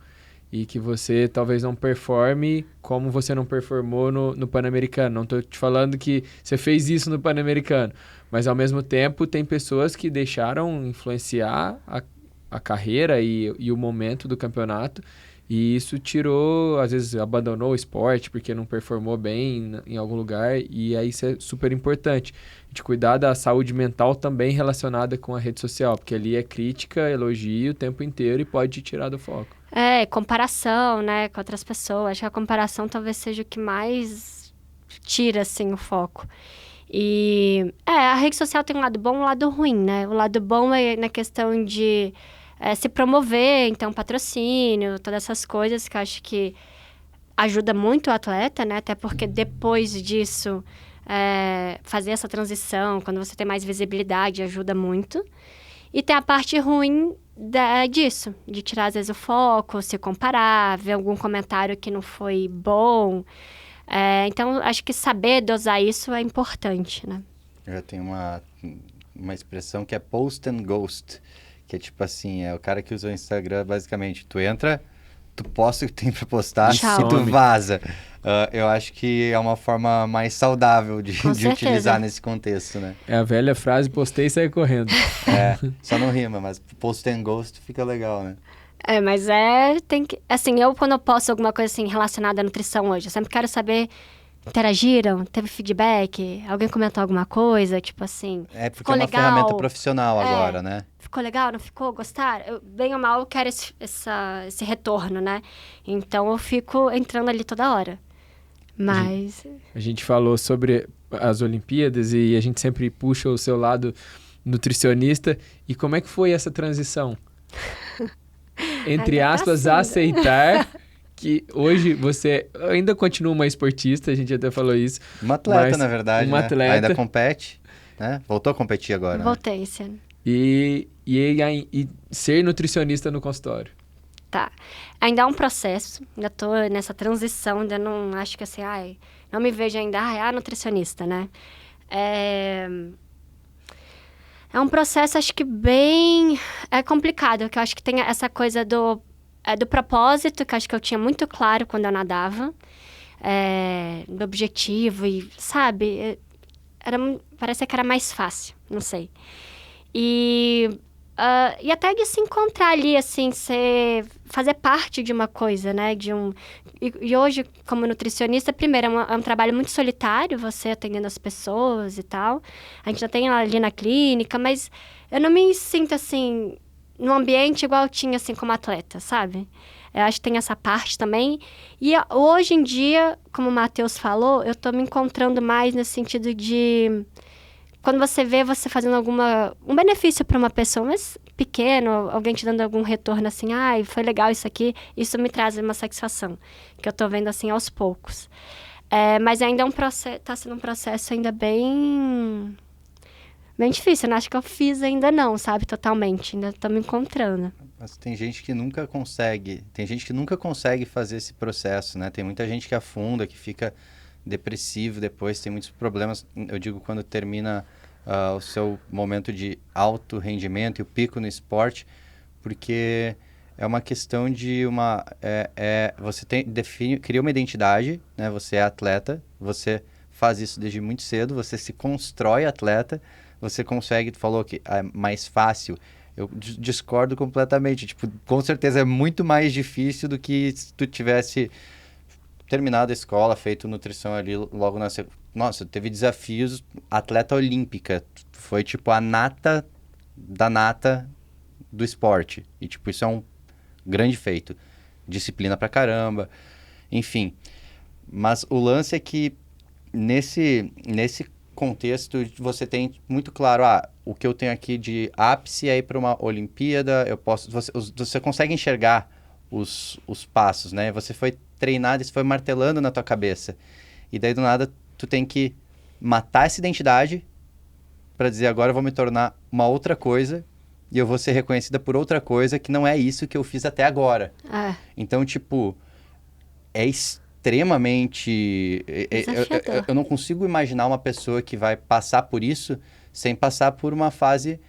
e que você talvez não performe como você não performou no Pan-Americano. Não estou te falando que você fez isso no Pan-Americano, mas ao mesmo tempo tem pessoas que deixaram influenciar a carreira e o momento do campeonato, e isso tirou, às vezes abandonou o esporte porque não performou bem em algum lugar, e aí isso é super importante. A gente cuidar da saúde mental também relacionada com a rede social, porque ali é crítica, elogio o tempo inteiro e pode te tirar do foco. Comparação, né, com outras pessoas. Acho que a comparação talvez seja o que mais tira, assim, o foco. E, a rede social tem um lado bom e um lado ruim, né? O lado bom é na questão de se promover, então, patrocínio, todas essas coisas que eu acho que ajuda muito o atleta, né? Até porque depois disso, fazer essa transição, quando você tem mais visibilidade, ajuda muito. E tem a parte ruim disso, de tirar às vezes o foco, se comparar, ver algum comentário que não foi bom. Então, acho que saber dosar isso é importante, né? Eu tenho uma expressão que é post and ghost, que é tipo assim, é o cara que usa o Instagram, basicamente, tu entra, tu posta o que tem pra postar Tchau. e tu vaza. Eu acho que é uma forma mais saudável de utilizar nesse contexto, né? É a velha frase, postei e saí correndo. Só não rima, mas post and ghost fica legal, né? Mas tem que... Assim, eu quando eu posto alguma coisa assim relacionada à nutrição hoje, eu sempre quero saber, interagiram? Teve feedback? Alguém comentou alguma coisa? Tipo assim, porque ficou é uma legal? ferramenta profissional agora, né? Ficou legal? Não ficou? Gostaram? Bem ou mal, eu quero esse retorno, né? Então, eu fico entrando ali toda hora. Mas... A gente falou sobre as Olimpíadas e a gente sempre puxa o seu lado nutricionista. E como é que foi essa transição? Entre aspas, aceitar que hoje você ainda continua uma esportista, a gente até falou isso. Uma atleta, na verdade, uma né? atleta. Ainda compete, né? Voltou a competir agora, Voltei esse ano. E ser nutricionista no consultório. Tá. Ainda é um processo, ainda tô nessa transição, ainda não acho que assim, não me vejo ainda, nutricionista, né? É um processo, acho que bem complicado, porque eu acho que tem essa coisa do propósito, que eu acho que eu tinha muito claro quando eu nadava, do objetivo e, sabe, parece que era mais fácil, não sei. E até de se encontrar ali, assim, fazer parte de uma coisa, né? E hoje, como nutricionista, primeiro, é um trabalho muito solitário, você atendendo as pessoas e tal. A gente já tem ali na clínica, mas eu não me sinto, assim, num ambiente igual eu tinha, assim, como atleta, sabe? Eu acho que tem essa parte também. E hoje em dia, como o Matheus falou, eu tô me encontrando mais nesse sentido de... Quando você vê você fazendo um benefício para uma pessoa, mas pequeno, alguém te dando algum retorno assim, foi legal isso aqui, isso me traz uma satisfação, que eu tô vendo assim aos poucos. Mas ainda tá sendo um processo ainda bem difícil, eu não acho que eu fiz ainda não, sabe, totalmente, ainda tô me encontrando. Mas tem gente que nunca consegue fazer esse processo, né? Tem muita gente que afunda, que fica depressivo depois, tem muitos problemas, eu digo, quando termina o seu momento de alto rendimento e o pico no esporte, porque é uma questão de você cria uma identidade, né? Você é atleta, você faz isso desde muito cedo, você se constrói atleta, você consegue, tu falou que é mais fácil, Eu discordo completamente. Tipo, com certeza é muito mais difícil do que se tu tivesse terminado a escola, feito nutrição ali logo na... Nossa, teve desafios, atleta olímpica. Foi, tipo, a nata da nata do esporte. E, tipo, isso é um grande feito. Disciplina pra caramba. Enfim. Mas o lance é que nesse contexto você tem muito claro, o que eu tenho aqui de ápice é ir para uma Olimpíada, você consegue enxergar os passos, né? Você foi treinado, isso foi martelando na tua cabeça. E daí do nada tu tem que matar essa identidade para dizer agora eu vou me tornar uma outra coisa e eu vou ser reconhecida por outra coisa que não é isso que eu fiz até agora. Então, tipo, é extremamente... Eu não consigo imaginar uma pessoa que vai passar por isso sem passar por uma fase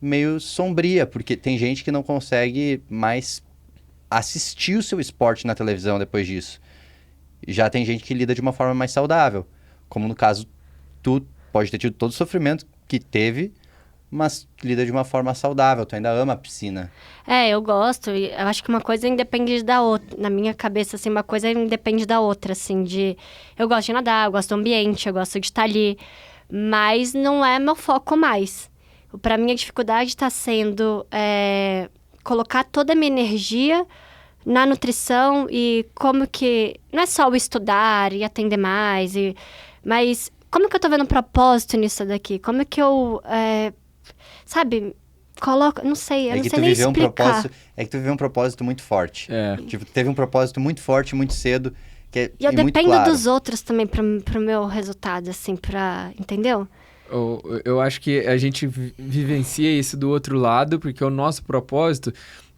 meio sombria, porque tem gente que não consegue mais assistir o seu esporte na televisão depois disso. Já tem gente que lida de uma forma mais saudável, como no caso, tu pode ter tido todo o sofrimento que teve, mas lida de uma forma saudável, tu ainda ama a piscina. Eu gosto, e eu acho que uma coisa independe da outra. Na minha cabeça, assim, uma coisa independe da outra, assim, eu gosto de nadar, eu gosto do ambiente, eu gosto de estar ali, mas não é meu foco mais. Pra mim, a dificuldade tá sendo colocar toda a minha energia na nutrição e como que... Não é só o estudar e atender mais, mas como que eu tô vendo um propósito nisso daqui? Como que eu... sabe, coloca, não sei, eu não sei nem explicar. É que tu viveu um propósito muito forte. Tipo, teve um propósito muito forte, muito cedo, que e eu muito dependo claro. dos outros também pro meu resultado, assim, entendeu? Eu acho que a gente vivencia isso do outro lado, porque o nosso propósito,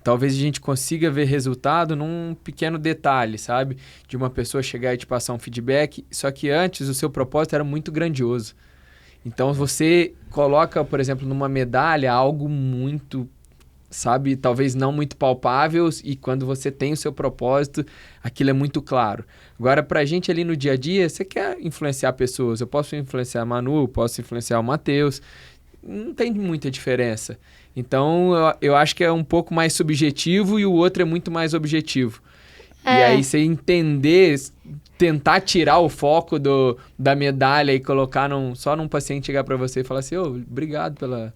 talvez a gente consiga ver resultado num pequeno detalhe, sabe? De uma pessoa chegar e te passar um feedback, só que antes o seu propósito era muito grandioso. Então, você coloca, por exemplo, numa medalha algo muito, sabe, talvez não muito palpável, e quando você tem o seu propósito, aquilo é muito claro. Agora, pra gente ali no dia a dia, você quer influenciar pessoas. Eu posso influenciar a Manu, posso influenciar o Matheus. Não tem muita diferença. Então, eu acho que é um pouco mais subjetivo e o outro é muito mais objetivo. E aí, você entender... tentar tirar o foco da medalha e colocar só num paciente chegar pra você e falar assim, obrigado pela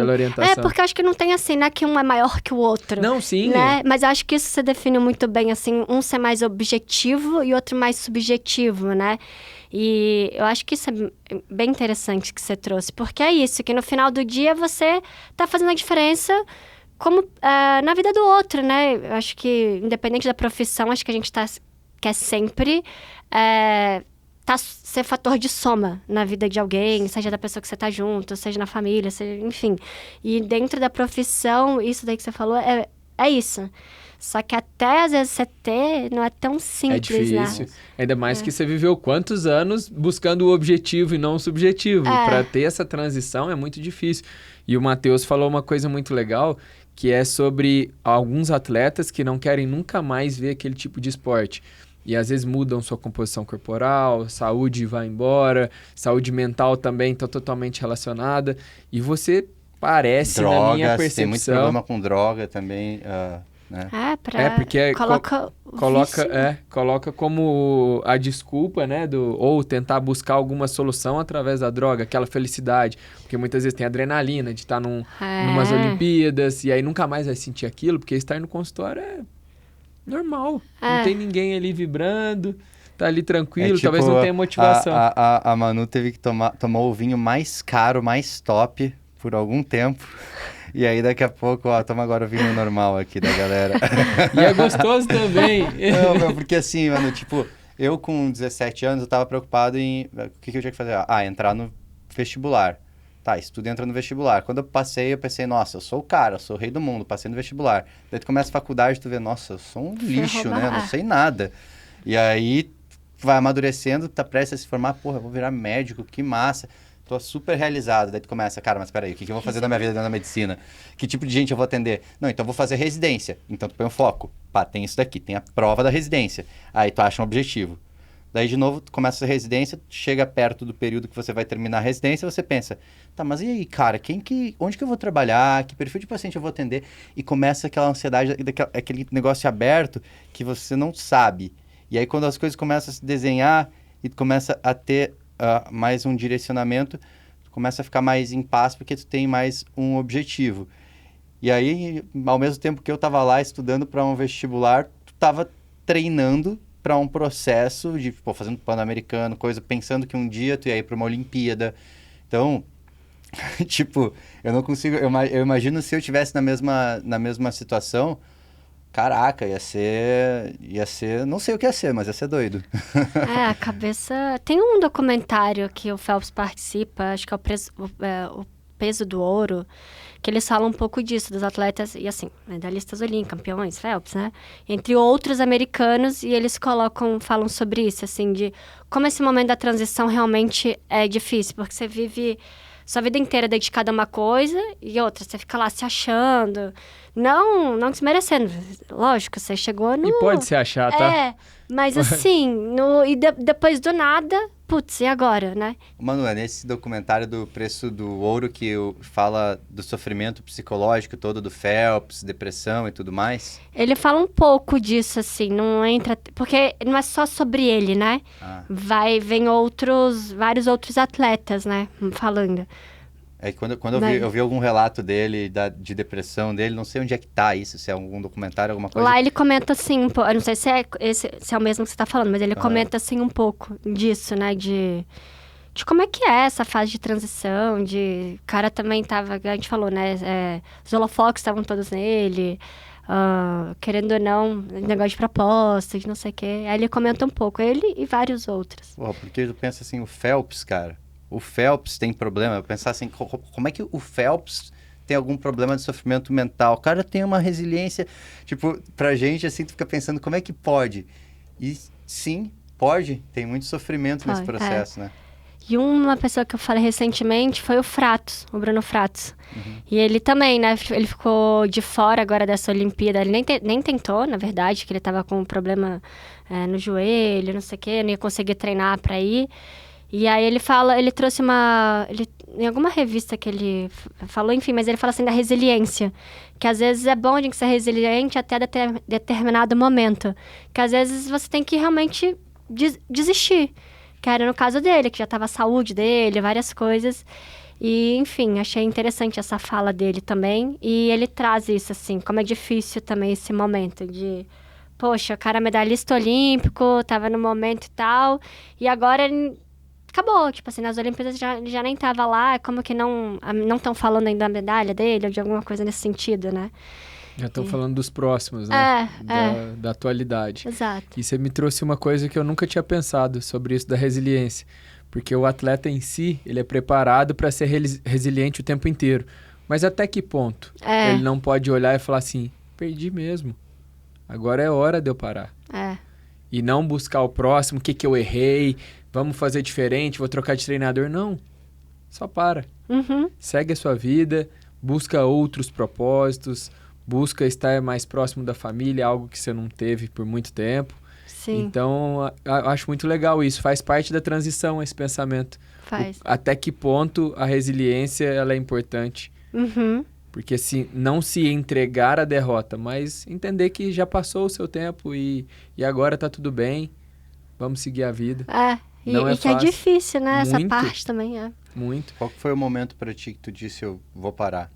orientação. Porque eu acho que não tem assim, né, que um é maior que o outro. Não, sim. Né? Mas eu acho que isso você define muito bem, assim, um ser mais objetivo e outro mais subjetivo, né? E eu acho que isso é bem interessante que você trouxe, porque é isso, que no final do dia você tá fazendo a diferença como na vida do outro, né? Eu acho que, independente da profissão, acho que a gente quer sempre ser fator de soma na vida de alguém, seja da pessoa que você tá junto, seja na família, enfim. E dentro da profissão, isso daí que você falou, é isso. Só que até, às vezes, você não é tão simples, né? É difícil. Né? Ainda mais que você viveu quantos anos buscando o objetivo e não o subjetivo. Para ter essa transição é muito difícil. E o Matheus falou uma coisa muito legal, que é sobre alguns atletas que não querem nunca mais ver aquele tipo de esporte. E às vezes mudam sua composição corporal, saúde vai embora, saúde mental também está totalmente relacionada. E você parece, na minha percepção... Tem muito problema com droga também, né? Porque coloca coloca como a desculpa, né, ou tentar buscar alguma solução através da droga, aquela felicidade. Porque muitas vezes tem adrenalina de estar numas Olimpíadas e aí nunca mais vai sentir aquilo, porque estar no consultório é normal. Não tem ninguém ali vibrando, tá ali tranquilo, tipo, talvez não tenha motivação. A Manu teve que tomar o vinho mais caro, mais top, por algum tempo. E aí daqui a pouco, toma agora o vinho normal aqui da galera. E é gostoso também. Não, porque assim, mano, tipo, eu com 17 anos, eu tava preocupado em... O que eu tinha que fazer? Entrar no vestibular. Tá, estudo e entra no vestibular. Quando eu pensei, nossa, eu sou o cara, eu sou o rei do mundo, passei no vestibular. Daí tu começa a faculdade, tu vê, nossa, eu sou um lixo, né? Eu não sei nada. E aí, vai amadurecendo, tá prestes a se formar, porra, eu vou virar médico, que massa. Tô super realizado. Daí tu começa, cara, mas peraí, o que eu vou fazer da minha vida dentro da medicina? Que tipo de gente eu vou atender? Não, então eu vou fazer residência. Então tu põe o foco. Pá, tem isso daqui, tem a prova da residência. Aí tu acha um objetivo. Daí, de novo, tu começa a residência, chega perto do período que você vai terminar a residência, você pensa, tá, mas e aí, cara, onde que eu vou trabalhar? Que perfil de paciente eu vou atender? E começa aquela ansiedade, aquele negócio aberto que você não sabe. E aí, quando as coisas começam a se desenhar e tu começa a ter mais um direcionamento, tu começa a ficar mais em paz porque tu tem mais um objetivo. E aí, ao mesmo tempo que eu tava lá estudando para um vestibular, tu tava treinando para um processo de, pô, fazendo Pan-Americano, coisa, pensando que um dia tu ia ir para uma Olimpíada. Então, tipo, eu não consigo... Eu imagino se eu estivesse na mesma situação, caraca, ia ser... Não sei o que ia ser, mas ia ser doido. A cabeça... Tem um documentário que o Phelps participa, acho que é o Peso do Ouro, que eles falam um pouco disso, dos atletas, e assim, medalhistas olímpicos, campeões, Phelps, né? Entre outros americanos, e eles falam sobre isso, assim, de como esse momento da transição realmente é difícil, porque você vive sua vida inteira dedicada a uma coisa, e outra, você fica lá se achando, não desmerecendo, lógico, você chegou no... E pode se achar, tá? Mas assim, depois do nada, putz, e agora, né? Manu, é nesse documentário do Preço do Ouro que fala do sofrimento psicológico todo do Phelps, depressão e tudo mais? Ele fala um pouco disso, assim, não entra... Porque não é só sobre ele, né? Vem vários outros atletas, né, falando. É que quando eu vi algum relato dele, de depressão dele, não sei onde é que tá isso, se é algum documentário, alguma coisa. Lá ele comenta assim, eu não sei se é o mesmo que você tá falando, mas ele comenta assim um pouco disso, né, de como é que é essa fase de transição, o cara também tava, a gente falou, né, os holofotes estavam todos nele, querendo ou não, negócio de proposta, de não sei o quê. Aí ele comenta um pouco, ele e vários outros. Porra, porque eu penso assim, o Phelps, cara... O Phelps tem problema, eu pensar assim, como é que o Phelps tem algum problema de sofrimento mental? O cara tem uma resiliência, tipo, pra gente, assim, tu fica pensando, como é que pode? E sim, pode, tem muito sofrimento nesse processo, né? E uma pessoa que eu falei recentemente foi o Bruno Fratos. E ele também, né, ele ficou de fora agora dessa Olimpíada, ele nem tentou, na verdade, que ele tava com um problema no joelho, não sei o quê, não ia conseguir treinar pra ir. E aí ele trouxe em alguma revista que ele falou, enfim, mas ele fala assim da resiliência, que às vezes é bom a gente ser resiliente até determinado momento, que às vezes você tem que realmente desistir, que era no caso dele, que já estava a saúde dele, várias coisas, e enfim, achei interessante essa fala dele também, e ele traz isso, assim, como é difícil também esse momento de... Poxa, o cara é medalhista olímpico, tava no momento e tal, e agora... Acabou, tipo assim, nas Olimpíadas já nem tava lá, como que não estão falando ainda da medalha dele, ou de alguma coisa nesse sentido, né? Já estão falando dos próximos, né? Da atualidade. Exato. E você me trouxe uma coisa que eu nunca tinha pensado sobre isso da resiliência. Porque o atleta em si, ele é preparado para ser resiliente o tempo inteiro. Mas até que ponto? Ele não pode olhar e falar assim, perdi mesmo. Agora é hora de eu parar. E não buscar o próximo, o que eu errei... Vamos fazer diferente, vou trocar de treinador. Não, só para. Segue a sua vida, busca outros propósitos, busca estar mais próximo da família, algo que você não teve por muito tempo. Sim. Então, eu acho muito legal isso, faz parte da transição esse pensamento. Faz. Até que ponto a resiliência ela é importante. Porque assim, não se entregar à derrota, mas entender que já passou o seu tempo e agora tá tudo bem, vamos seguir a vida. E que é difícil, né? Muito, essa parte também Muito. Qual que foi o momento pra ti que tu disse, eu vou parar?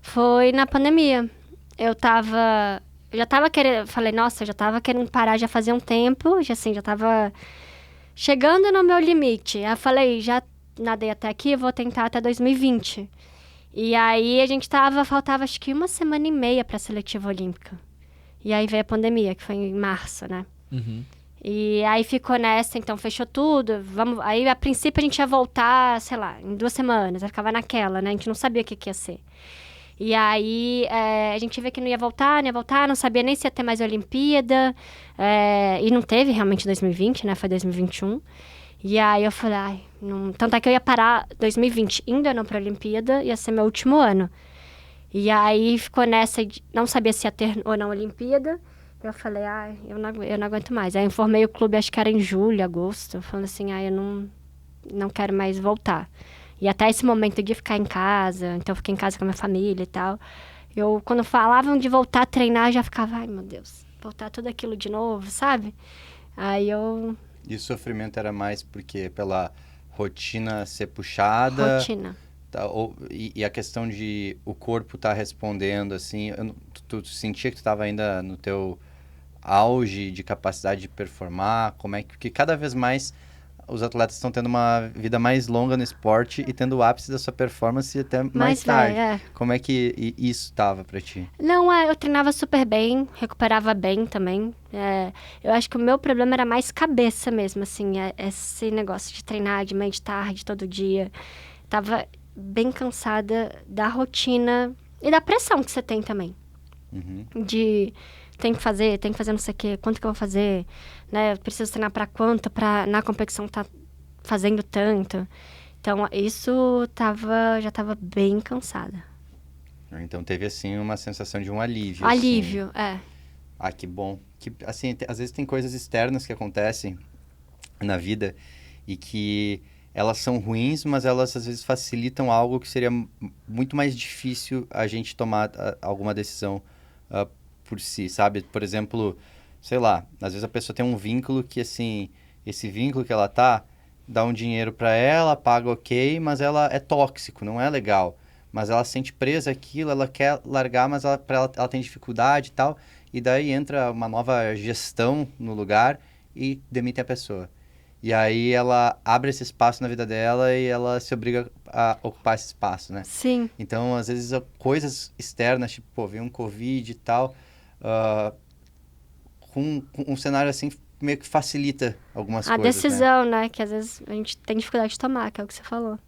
Foi na pandemia. Eu já tava querendo... Falei, nossa, eu já tava querendo parar já fazia um tempo. Já tava chegando no meu limite. Aí eu falei, já nadei até aqui, vou tentar até 2020. E aí faltava acho que 1 semana e meia pra seletiva olímpica. E aí veio a pandemia, que foi em março, né? E aí ficou nessa, então fechou tudo. Aí, a princípio, a gente ia voltar, sei lá, em 2 semanas. Aí ficava naquela, né? A gente não sabia o que ia ser. E aí, a gente vê que não ia voltar, não sabia nem se ia ter mais Olimpíada. E não teve realmente 2020, né? Foi 2021. E aí eu falei, não... Tanto é que eu ia parar 2020, indo ou não pra Olimpíada, ia ser meu último ano. E aí ficou nessa, não sabia se ia ter ou não Olimpíada. Eu falei, eu não aguento mais. Aí eu formei o clube, acho que era em julho, agosto. Falando assim, eu não quero mais voltar. E até esse momento de ficar em casa, então eu fiquei em casa com a minha família e tal. Quando falavam de voltar a treinar, eu já ficava, ai meu Deus, voltar tudo aquilo de novo, sabe? E o sofrimento era mais porque pela rotina ser puxada? Rotina. Tá, e a questão de o corpo estar respondendo, assim, tu sentia que tu estava ainda no teu auge de capacidade de performar? Como é que... Porque cada vez mais os atletas estão tendo uma vida mais longa no esporte e tendo o ápice da sua performance até mais tarde. Como é que isso estava pra ti? Não, eu treinava super bem, recuperava bem também. Eu acho que o meu problema era mais cabeça mesmo, assim, esse negócio de treinar de manhã e de tarde, todo dia. Tava bem cansada da rotina e da pressão que você tem também. Uhum. De tem que fazer não sei o quê, quanto que eu vou fazer, né? Eu preciso treinar para quanto, para na competição tá fazendo tanto. Então, isso já tava bem cansada. Então, teve, assim, uma sensação de um alívio. Alívio, assim. Ah, que bom. Que, assim, às vezes tem coisas externas que acontecem na vida e que elas são ruins, mas elas, às vezes, facilitam algo que seria muito mais difícil a gente tomar alguma decisão por si, sabe? Por exemplo, sei lá, às vezes a pessoa tem um vínculo que, assim, esse vínculo que ela dá um dinheiro pra ela, paga ok, mas ela é tóxico, não é legal. Mas ela se sente presa àquilo, ela quer largar, mas ela tem dificuldade e tal. E daí entra uma nova gestão no lugar e demite a pessoa. E aí ela abre esse espaço na vida dela e ela se obriga a ocupar esse espaço, né? Sim. Então, às vezes, coisas externas, tipo, pô, veio um Covid e tal, com um cenário assim, meio que facilita algumas coisas, A decisão, né? Que às vezes a gente tem dificuldade de tomar, que é o que você falou.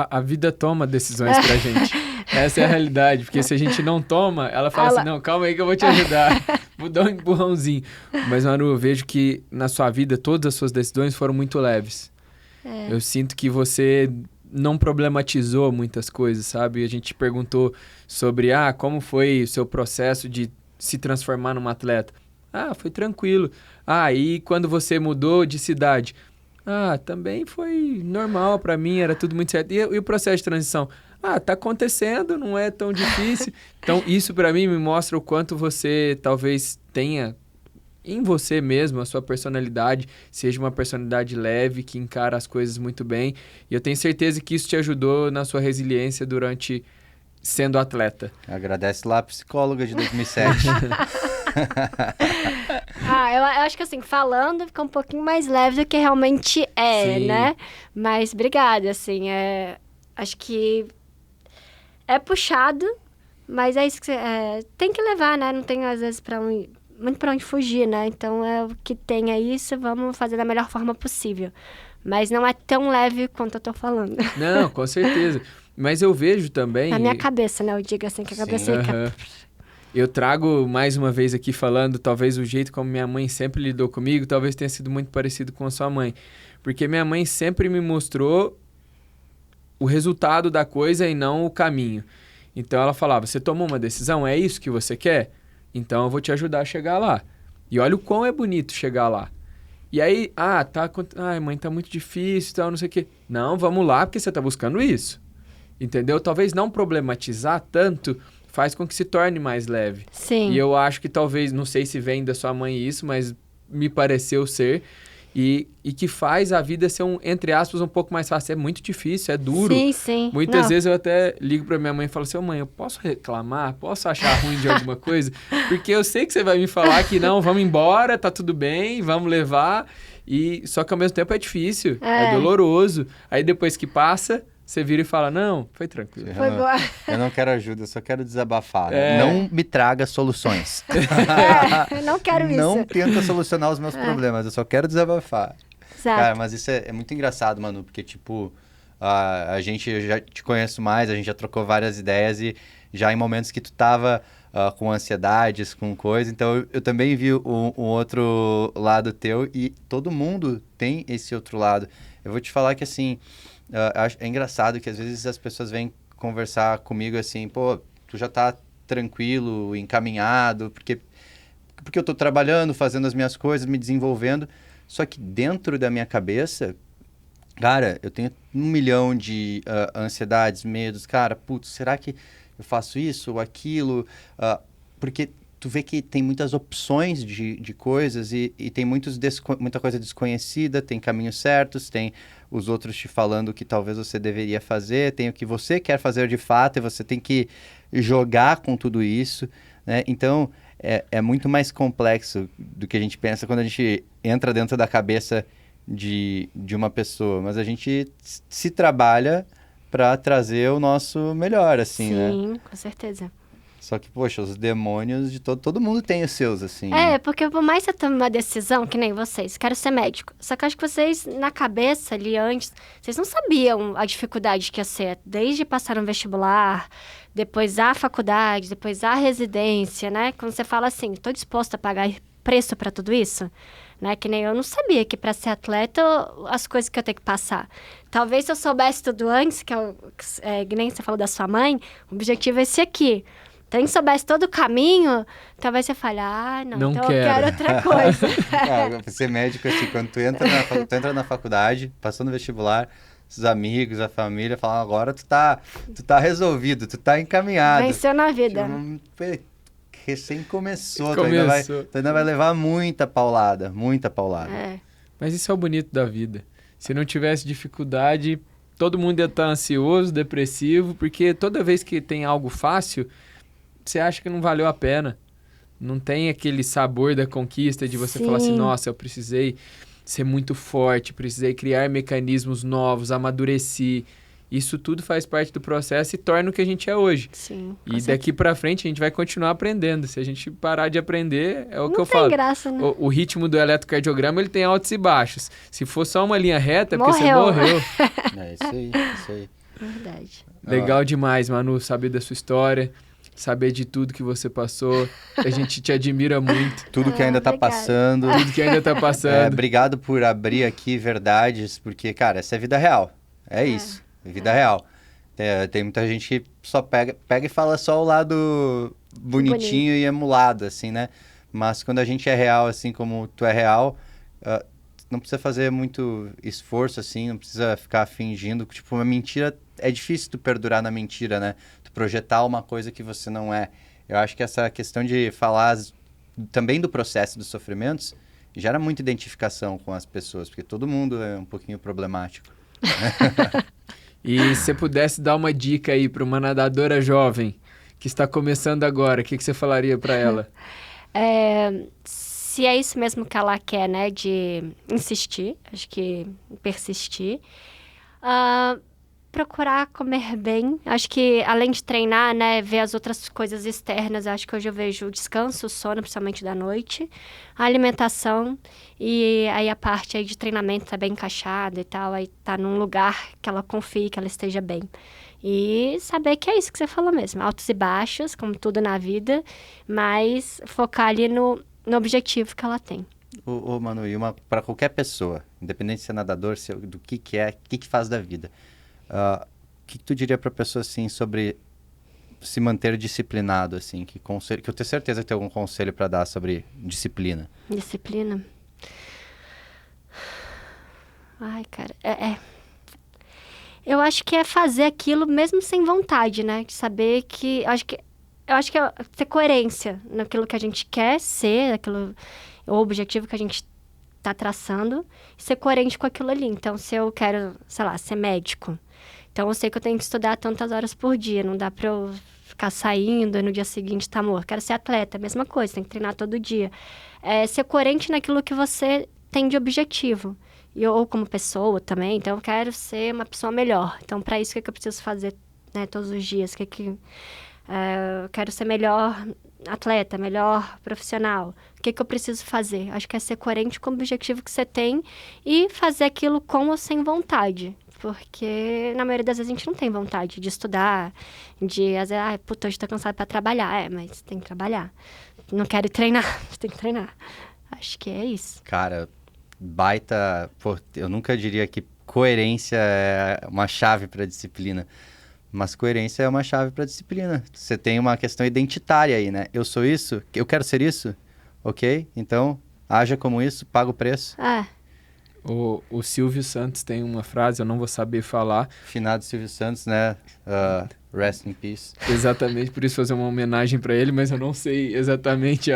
A vida toma decisões pra gente. Essa é a realidade, porque se a gente não toma, ela fala assim, não, calma aí que eu vou te ajudar. Vou dar um empurrãozinho. Mas, Manu, eu vejo que na sua vida todas as suas decisões foram muito leves. Eu sinto que você não problematizou muitas coisas, sabe? A gente perguntou sobre, como foi o seu processo de se transformar num atleta? Foi tranquilo. E quando você mudou de cidade? Também foi normal pra mim, era tudo muito certo. E o processo de transição? Tá acontecendo, não é tão difícil. Então, isso pra mim me mostra o quanto você talvez tenha em você mesmo, a sua personalidade, seja uma personalidade leve, que encara as coisas muito bem. E eu tenho certeza que isso te ajudou na sua resiliência durante sendo atleta. Agradece lá a psicóloga de 2007. Eu acho que assim, falando fica um pouquinho mais leve do que realmente Sim. né? Mas obrigada, assim, acho que é puxado, mas é isso que você tem que levar, né? Não tem, às vezes, muito pra onde fugir, né? Então, o que tem é isso, vamos fazer da melhor forma possível. Mas não é tão leve quanto eu tô falando. Não, com certeza. Mas eu vejo também... Na minha cabeça, né? Eu digo assim, que a cabeça... Eu trago mais uma vez aqui falando, talvez o jeito como minha mãe sempre lidou comigo, talvez tenha sido muito parecido com a sua mãe. Porque minha mãe sempre me mostrou o resultado da coisa e não o caminho. Então ela falava, você tomou uma decisão, é isso que você quer? Então eu vou te ajudar a chegar lá. E olha o quão é bonito chegar lá. E aí, mãe, tá muito difícil, tal, não sei o quê. Não, vamos lá, porque você tá buscando isso. Entendeu? Talvez não problematizar tanto faz com que se torne mais leve. Sim. E eu acho que talvez, não sei se vem da sua mãe isso, mas me pareceu ser. E que faz a vida ser, entre aspas, um pouco mais fácil. É muito difícil, é duro. Sim, sim. Muitas vezes eu até ligo pra minha mãe e falo assim, mãe, eu posso reclamar? Posso achar ruim de alguma coisa? Porque eu sei que você vai me falar que não, vamos embora, tá tudo bem, vamos levar. Só que ao mesmo tempo é difícil, é doloroso. Aí depois que passa... Você vira e fala, não, foi tranquilo. Foi boa. Eu não quero ajuda, eu só quero desabafar. Não me traga soluções. Eu não quero isso. Não tenta solucionar os meus problemas, eu só quero desabafar. Exato. Cara, mas isso é muito engraçado, Manu, porque, tipo, a gente já te conheço mais, a gente já trocou várias ideias e já em momentos que tu tava com ansiedades, com coisa, então eu também vi um outro lado teu e todo mundo tem esse outro lado. Eu vou te falar que, assim... é engraçado que às vezes as pessoas vêm conversar comigo assim, pô, tu já tá tranquilo, encaminhado, porque porque eu tô trabalhando, fazendo as minhas coisas, me desenvolvendo. Só que dentro da minha cabeça, cara, eu tenho 1 milhão de ansiedades, medos. Cara, putz, será que eu faço isso ou aquilo? Porque tu vê que tem muitas opções de coisas e tem muita coisa desconhecida, tem caminhos certos, tem os outros te falando o que talvez você deveria fazer, tem o que você quer fazer de fato e você tem que jogar com tudo isso, né? Então, é muito mais complexo do que a gente pensa quando a gente entra dentro da cabeça de uma pessoa, mas a gente se trabalha para trazer o nosso melhor, assim, né? Sim, com certeza. Só que, poxa, os demônios de todo mundo tem os seus, assim. Porque por mais que você tome uma decisão, que nem vocês, quero ser médico. Só que eu acho que vocês, na cabeça ali antes, vocês não sabiam a dificuldade que ia ser. Desde passar no vestibular, depois a faculdade, depois a residência, né? Quando você fala assim, estou disposto a pagar preço para tudo isso, né? Que nem eu não sabia que para ser atleta, as coisas que eu tenho que passar. Talvez se eu soubesse tudo antes, que nem você falou da sua mãe, o objetivo é esse aqui. Então, se soubesse todo o caminho, talvez você fale, não, então eu quero outra coisa. Ser médico, assim, quando tu entra na faculdade, passou no vestibular, os amigos, a família falam, agora tu tá resolvido, tu tá encaminhado. Venceu na vida. Recém começou. Tu ainda vai levar muita paulada. Mas isso é o bonito da vida. Se não tivesse dificuldade, todo mundo ia estar ansioso, depressivo, porque toda vez que tem algo fácil, você acha que não valeu a pena. Não tem aquele sabor da conquista de você falar assim, nossa, eu precisei ser muito forte, precisei criar mecanismos novos, amadureci. Isso tudo faz parte do processo e torna o que a gente é hoje. Sim. E daqui pra frente a gente vai continuar aprendendo. Se a gente parar de aprender, é o que eu Não falo. tem graça, né? O ritmo do eletrocardiograma, ele tem altos e baixos. Se for só uma linha reta, é porque você morreu. É isso aí. Verdade. Legal demais, Manu, saber da sua história, saber de tudo que você passou. A gente te admira muito. Tudo que ainda tá passando. Tudo que ainda tá passando. Obrigado por abrir aqui verdades, porque, cara, essa é vida real. É isso. Vida real. Tem muita gente que só pega e fala só o lado bonitinho e emulado, assim, né? Mas quando a gente é real, assim como tu é real, não precisa fazer muito esforço, assim, não precisa ficar fingindo. Tipo, uma mentira, é difícil tu perdurar na mentira, né? Tu projetar uma coisa que você não é. Eu acho que essa questão de falar também do processo dos sofrimentos gera muita identificação com as pessoas, porque todo mundo é um pouquinho problemático. E se você pudesse dar uma dica aí para uma nadadora jovem que está começando agora, o que você falaria para ela? Se é isso mesmo que ela quer, né, de insistir, acho que persistir, procurar comer bem. Acho que além de treinar, né, ver as outras coisas externas, acho que hoje eu vejo o descanso, o sono, principalmente da noite, a alimentação e aí a parte aí de treinamento tá bem encaixada e tal, aí tá num lugar que ela confie, que ela esteja bem. E saber que é isso que você falou mesmo, altos e baixos, como tudo na vida, mas focar ali no objetivo que ela tem. Manu, e para qualquer pessoa, independente de ser nadador, do que é, o que faz da vida, o que tu diria para a pessoa assim sobre se manter disciplinado, assim, que eu tenho certeza que tem algum conselho para dar sobre disciplina? Disciplina? Ai, cara, eu acho que é fazer aquilo mesmo sem vontade, né? De saber que... Eu acho que é ter coerência naquilo que a gente quer ser, o objetivo que a gente tá traçando, e ser coerente com aquilo ali. Então, se eu quero, sei lá, ser médico, então eu sei que eu tenho que estudar tantas horas por dia, não dá pra eu ficar saindo e no dia seguinte tá morto. Quero ser atleta, mesma coisa, tem que treinar todo dia. Ser coerente naquilo que você tem de objetivo. Ou como pessoa também, então eu quero ser uma pessoa melhor. Então, para isso, o que eu preciso fazer, né, todos os dias? Eu quero ser melhor atleta, melhor profissional. O que eu preciso fazer? Acho que é ser coerente com o objetivo que você tem e fazer aquilo com ou sem vontade. Porque, na maioria das vezes, a gente não tem vontade de estudar, às vezes, puta, hoje tô cansado pra trabalhar. Mas tem que trabalhar. Não quero treinar, tem que treinar. Acho que é isso. Cara, baita... Pô, eu nunca diria que coerência é uma chave para disciplina. Mas coerência é uma chave para disciplina. Você tem uma questão identitária aí, né? Eu sou isso? Eu quero ser isso? ok? Então, haja como isso, paga o preço. O Silvio Santos tem uma frase, eu não vou saber falar. Finado Silvio Santos, né? Rest in peace. Exatamente, por isso fazer uma homenagem para ele, mas eu não sei exatamente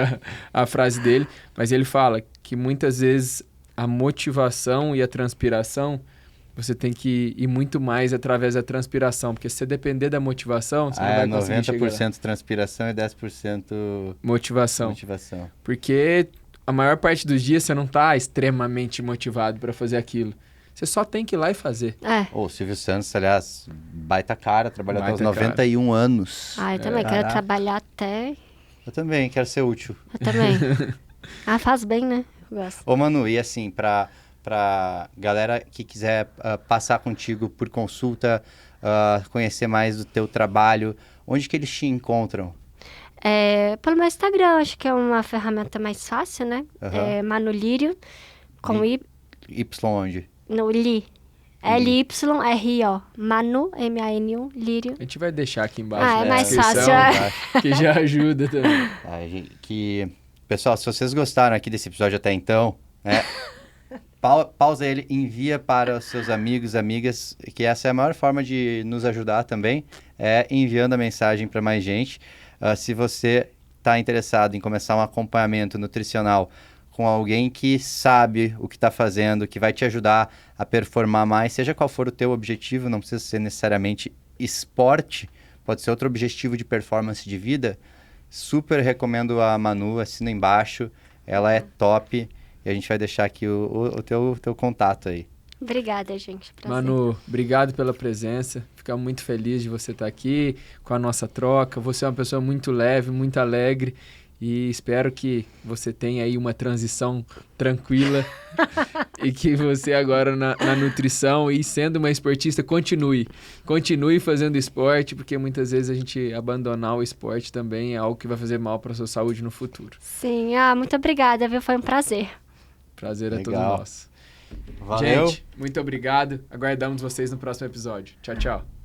a frase dele. Mas ele fala que muitas vezes a motivação e a transpiração, você tem que ir muito mais através da transpiração, porque se você depender da motivação, você não vai conseguir chegar lá. 90% transpiração e 10% Motivação. motivação. Porque a maior parte dos dias você não tá extremamente motivado para fazer aquilo. Você só tem que ir lá e fazer. O Silvio Santos, aliás, baita cara, trabalhou até os Baita cara. 91 anos. Eu também quero Caraca. trabalhar até... Eu também, quero ser útil. Eu também. Faz bem, né? Eu gosto. Ô, Manu, e assim, pra galera que quiser passar contigo por consulta, conhecer mais do teu trabalho, onde que eles te encontram? Pelo meu Instagram, acho que é uma ferramenta mais fácil, né? Aham. Manu Lírio, com I, Y onde? no Li. L-Y-R-I-O. Manu, M-A-N-U, Lírio. A gente vai deixar aqui embaixo É na mais descrição, fácil. que já ajuda também. Pessoal, se vocês gostaram aqui desse episódio até então, né, pausa ele, envia para os seus amigos, amigas, que essa é a maior forma de nos ajudar também, enviando a mensagem para mais gente. Se você está interessado em começar um acompanhamento nutricional com alguém que sabe o que está fazendo, que vai te ajudar a performar mais, seja qual for o teu objetivo, não precisa ser necessariamente esporte, pode ser outro objetivo de performance de vida, super recomendo a Manu, assina embaixo, ela é top e a gente vai deixar aqui o teu contato aí. Obrigada, gente. Prazer. Manu, obrigado pela presença. Ficamos muito felizes de você estar aqui com a nossa troca. Você é uma pessoa muito leve, muito alegre e espero que você tenha aí uma transição tranquila e que você agora na nutrição e sendo uma esportista continue fazendo esporte, porque muitas vezes a gente abandonar o esporte também é algo que vai fazer mal para a sua saúde no futuro. Sim, muito obrigada, viu? Foi um prazer. Prazer é todo Legal. nosso. Valeu! Gente, muito obrigado. Aguardamos vocês no próximo episódio. Tchau, tchau.